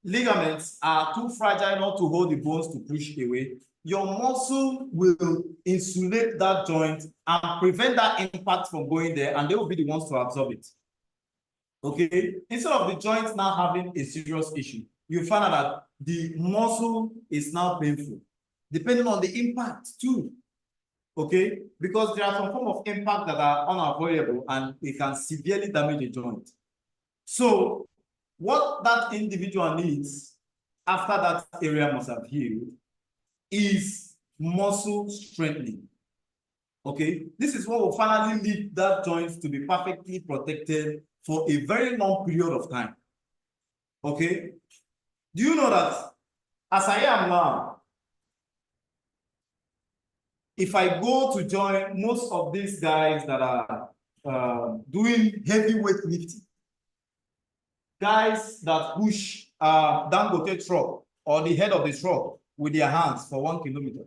ligaments are too fragile not to hold the bones to push away, your muscle will insulate that joint and prevent that impact from going there, and they will be the ones to absorb it. Okay, instead of the joint now having a serious issue, you find out that the muscle is now painful, depending on the impact too. Okay, because there are some form of impact that are unavoidable and it can severely damage a joint. So what that individual needs after that area must have healed is muscle strengthening. Okay, this is what will finally lead that joint to be perfectly protected for a very long period of time. Okay, do you know that as I am now, if I go to join most of these guys that are doing heavyweight lifting, guys that push Dangote truck or the head of the truck with their hands for 1 kilometer,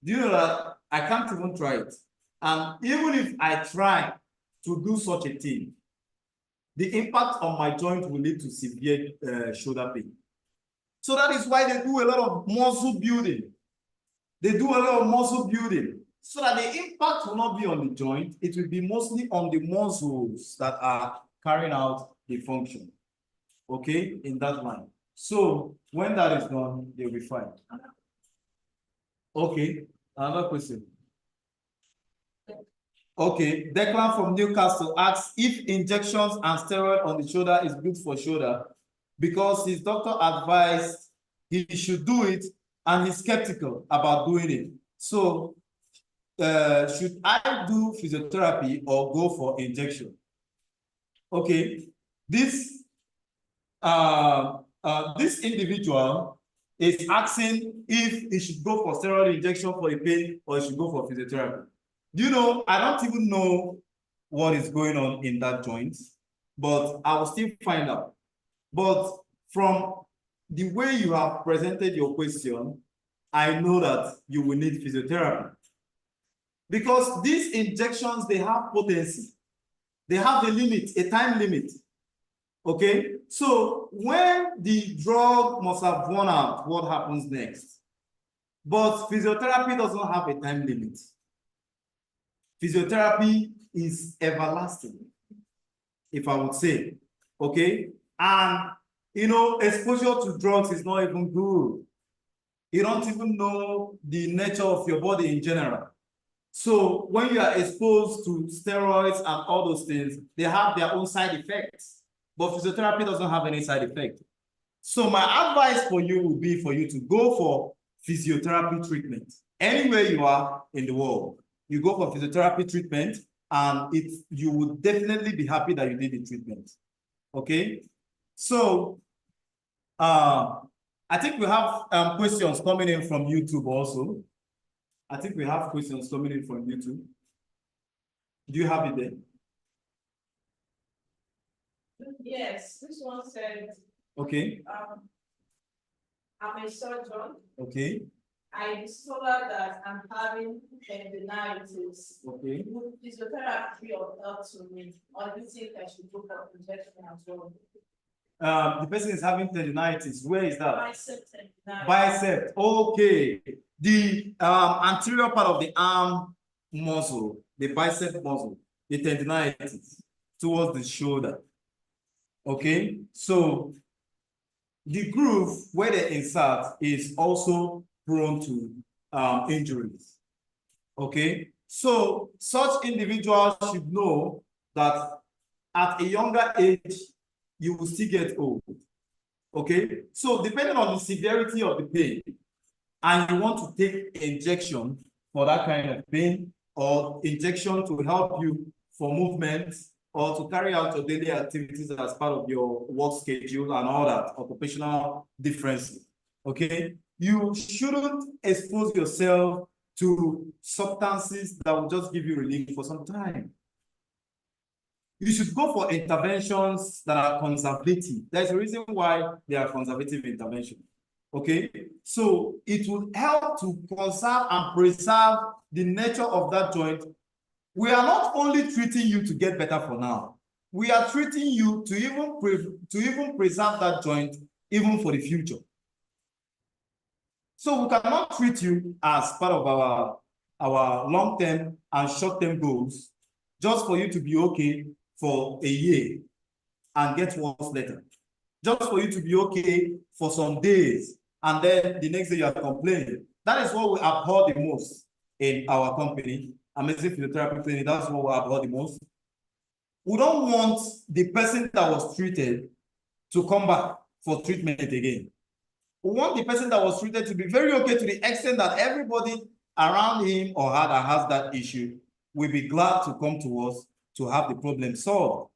do you know that I can't even try it? And even if I try to do such a thing, the impact on my joint will lead to severe shoulder pain. So that is why they do a lot of muscle building. They do a lot of muscle building so that the impact will not be on the joint. It will be mostly on the muscles that are carrying out the function. Okay, in that line. So when that is done, they'll be fine. Okay, another question. Okay, Declan from Newcastle asks if injections and steroid on the shoulder is good for shoulder because his doctor advised he should do it and he's skeptical about doing it. So should I do physiotherapy or go for injection? Okay, this this individual is asking if he should go for steroid injection for the pain or he should go for physiotherapy. Do you know, I don't even know what is going on in that joint, but I will still find out. But from the way you have presented your question, I know that you will need physiotherapy. Because these injections, they have potency. They have a limit, a time limit. Okay, so when the drug must have run out, what happens next? But physiotherapy doesn't have a time limit. Physiotherapy is everlasting, if I would say. Okay, and you know, exposure to drugs is not even good. You don't even know the nature of your body in general. So when you are exposed to steroids and all those things, they have their own side effects. But physiotherapy doesn't have any side effect. So my advice for you would be for you to go for physiotherapy treatment. Anywhere you are in the world, you go for physiotherapy treatment and you would definitely be happy that you did the treatment. Okay? So I think we have questions coming in from YouTube also. I think we have questions coming in from YouTube. Do you have it there? Yes, this one said, okay. I'm a surgeon. Okay. I discovered that I'm having tendinitis. Okay. Would physiotherapy or help to me? Or do you think I should go for injection as well? The person is having tendinitis. Where is that? Bicep tendinitis. Bicep. Okay. The anterior part of the arm muscle, the bicep muscle, the tendinitis towards the shoulder. Okay. So the groove where they insert is also prone to injuries. Okay. So such individuals should know that at a younger age, you will still get old. Okay. So depending on the severity of the pain, and you want to take injection for that kind of pain or injection to help you for movement or to carry out your daily activities as part of your work schedule and all that, occupational differences, okay? You shouldn't expose yourself to substances that will just give you relief for some time. You should go for interventions that are conservative. There's a reason why they are conservative interventions. Okay, so it will help to conserve and preserve the nature of that joint. We are not only treating you to get better for now, we are treating you to even preserve that joint even for the future. So we cannot treat you as part of our long-term and short-term goals just for you to be okay for a year and get worse later. Just for you to be okay for some days and then the next day you are complaining. That is what we abhor the most in our company, Amazing Physiotherapy Clinic. That's what we abhor the most. We don't want the person that was treated to come back for treatment again. We want the person that was treated to be very okay to the extent that everybody around him or her that has that issue will be glad to come to us to have the problem solved.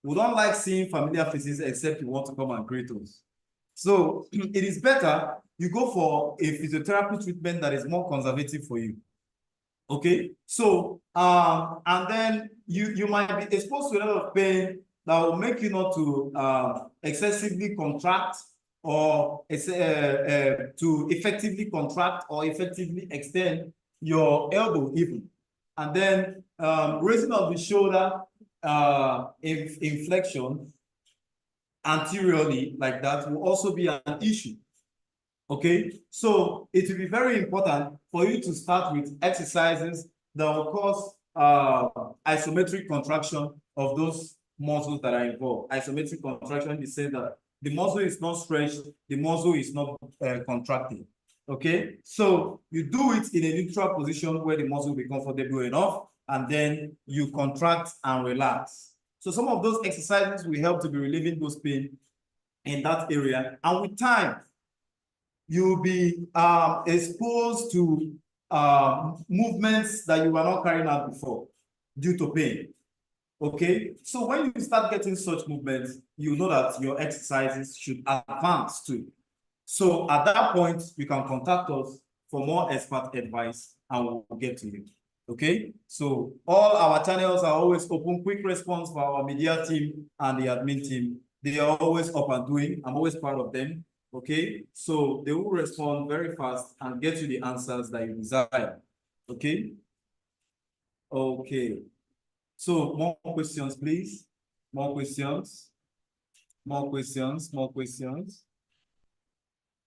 We don't like seeing familiar faces except you want to come and greet us. So it is better you go for a physiotherapy treatment that is more conservative for you. Okay, so and then you might be exposed to a lot of pain that will make you not to excessively contract or to effectively contract or effectively extend your elbow even. And then raising of the shoulder inflection anteriorly like that will also be an issue. Okay, so it will be very important for you to start with exercises that will cause isometric contraction of those muscles that are involved. Isometric contraction is saying that the muscle is not stretched, the muscle is not contracted. Okay, so you do it in a neutral position where the muscle will be comfortable enough, and then you contract and relax. So some of those exercises will help to be relieving those pain in that area. And with time, you'll be exposed to movements that you were not carrying out before due to pain. Okay, so when you start getting such movements, you know that your exercises should advance too. So at that point, you can contact us for more expert advice and we'll get to you. Okay, so all our channels are always open. Quick response for our media team and the admin team. They are always up and doing. I'm always proud of them. Okay, so they will respond very fast and get you the answers that you desire. Okay. Okay. So more questions, please. More questions. More questions. More questions.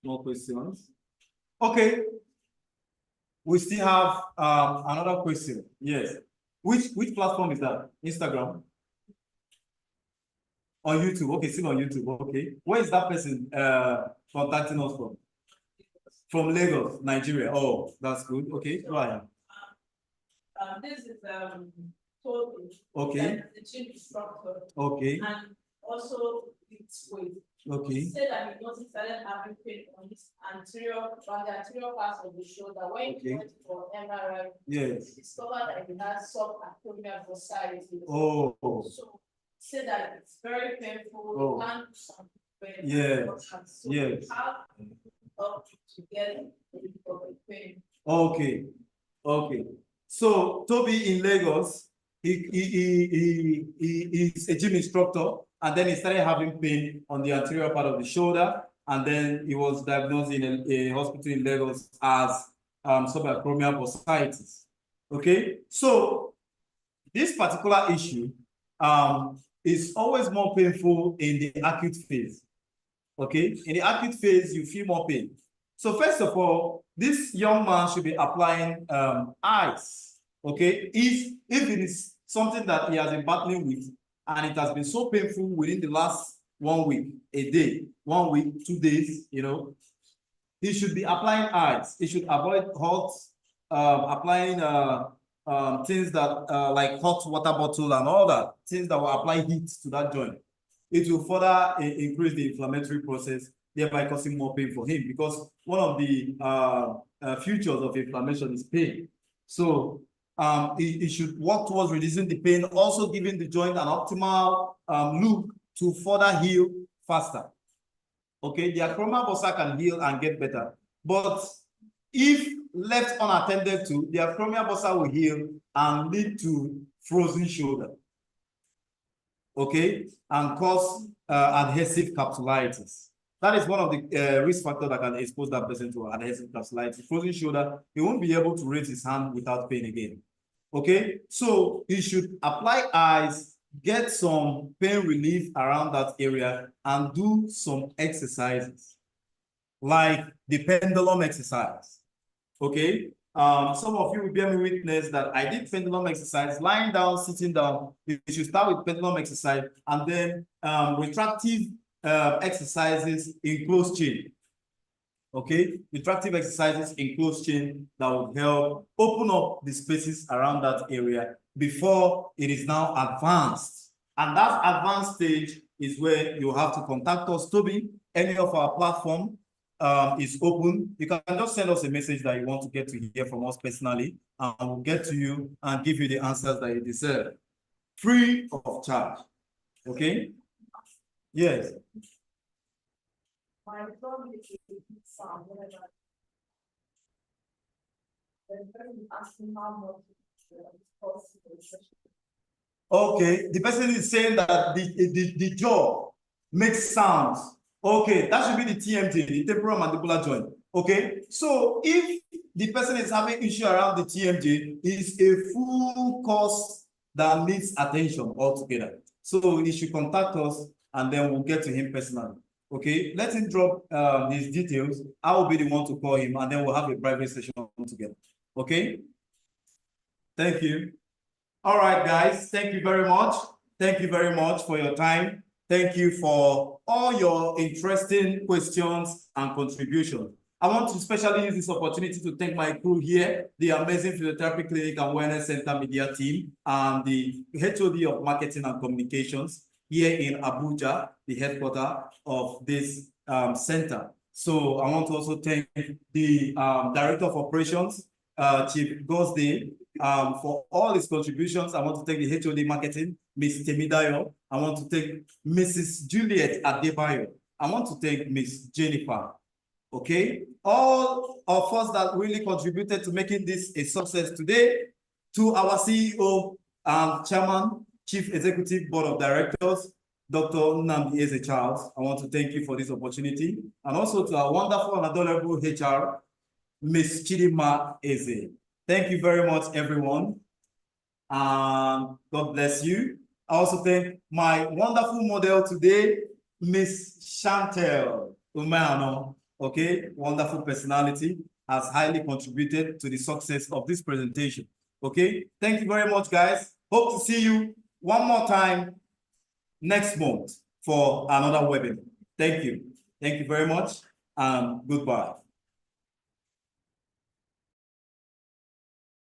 More questions. Okay. We still have another question. Yes. Which platform is that? Instagram? On YouTube. Okay, still on YouTube. Okay. Where is that person contacting us from? From Lagos, Nigeria. Oh, that's good. Okay, go ahead. This is Toby. Okay. The chief instructor. Okay. And also its weight. Okay. He said that he noticed started having pain on his anterior part of the shoulder when he went for MRI. Yes. He discovered that he had subacromial bursitis. Oh. So he said that it's very painful. Oh. You can't do something. Yes. So yes. how to get the pain? Okay. Okay. So Toby in Lagos, he is a gym instructor, and then he started having pain on the anterior part of the shoulder, and then he was diagnosed in a hospital in Lagos as subacromial bursitis. Okay, so this particular issue is always more painful in the acute phase. Okay, in the acute phase, you feel more pain. So first of all, this young man should be applying ice. Okay, if it is something that he has been battling with and it has been so painful within the last 1 week, a day, 1 week, 2 days, you know, he should be applying ice. He should avoid hot, applying things that like hot water bottle and all that, things that will apply heat to that joint. It will further increase the inflammatory process, thereby causing more pain for him, because one of the features of inflammation is pain. So he should work towards reducing the pain, also giving the joint an optimal look to further heal faster. Okay, the acromial bursa can heal and get better, but if left unattended to, the acromial bursa will heal and lead to frozen shoulder. Okay, and cause adhesive capsulitis. That is one of the risk factors that can expose that person to adhesive capsulitis. Frozen shoulder, he won't be able to raise his hand without pain again. Okay, so he should apply ice, get some pain relief around that area, and do some exercises like the pendulum exercise. Okay, some of you will bear me witness that I did pendulum exercise, lying down, sitting down. You should start with pendulum exercise and then retractive exercises in closed chain. Okay, retractive exercises in closed chain that will help open up the spaces around that area before it is now advanced. And that advanced stage is where you have to contact us. Toby, any of our platform is open. You can just send us a message that you want to get to hear from us personally, and we'll get to you and give you the answers that you deserve, free of charge. Okay? Yes. My problem is sound, whatever. Asking how much Okay, the person is saying that the jaw makes sounds. Okay, that should be the TMJ, the temporal mandibular joint. Okay, so if the person is having issue around the TMJ, it's a full course that needs attention altogether. So he should contact us and then we'll get to him personally. Okay, let him drop his details. I will be the one to call him and then we'll have a private session together. Okay, thank you. All right, guys, thank you very much. Thank you very much for your time. Thank you for all your interesting questions and contributions. I want to especially use this opportunity to thank my crew here, the amazing Physiotherapy Clinic and Wellness Center media team, and the HOD of Marketing and Communications here in Abuja, the headquarters of this center. So I want to also thank the Director of Operations, Chief Gosday, for all his contributions. I want to thank the HOD Marketing, Ms. Temidayo. I want to thank Mrs. Juliet Adebayo. I want to thank Ms. Jennifer. Okay, all of us that really contributed to making this a success today, to our CEO and Chairman, Chief Executive Board of Directors, Dr. Nnamdi Eze Charles, I want to thank you for this opportunity, and also to our wonderful and adorable HR, Ms. Chidima Eze. Thank you very much, everyone, and God bless you. I also thank my wonderful model today, Miss Chantel Umano. Okay, wonderful personality, has highly contributed to the success of this presentation. Okay, thank you very much, guys. Hope to see you one more time next month for another webinar. Thank you. Thank you very much, and goodbye.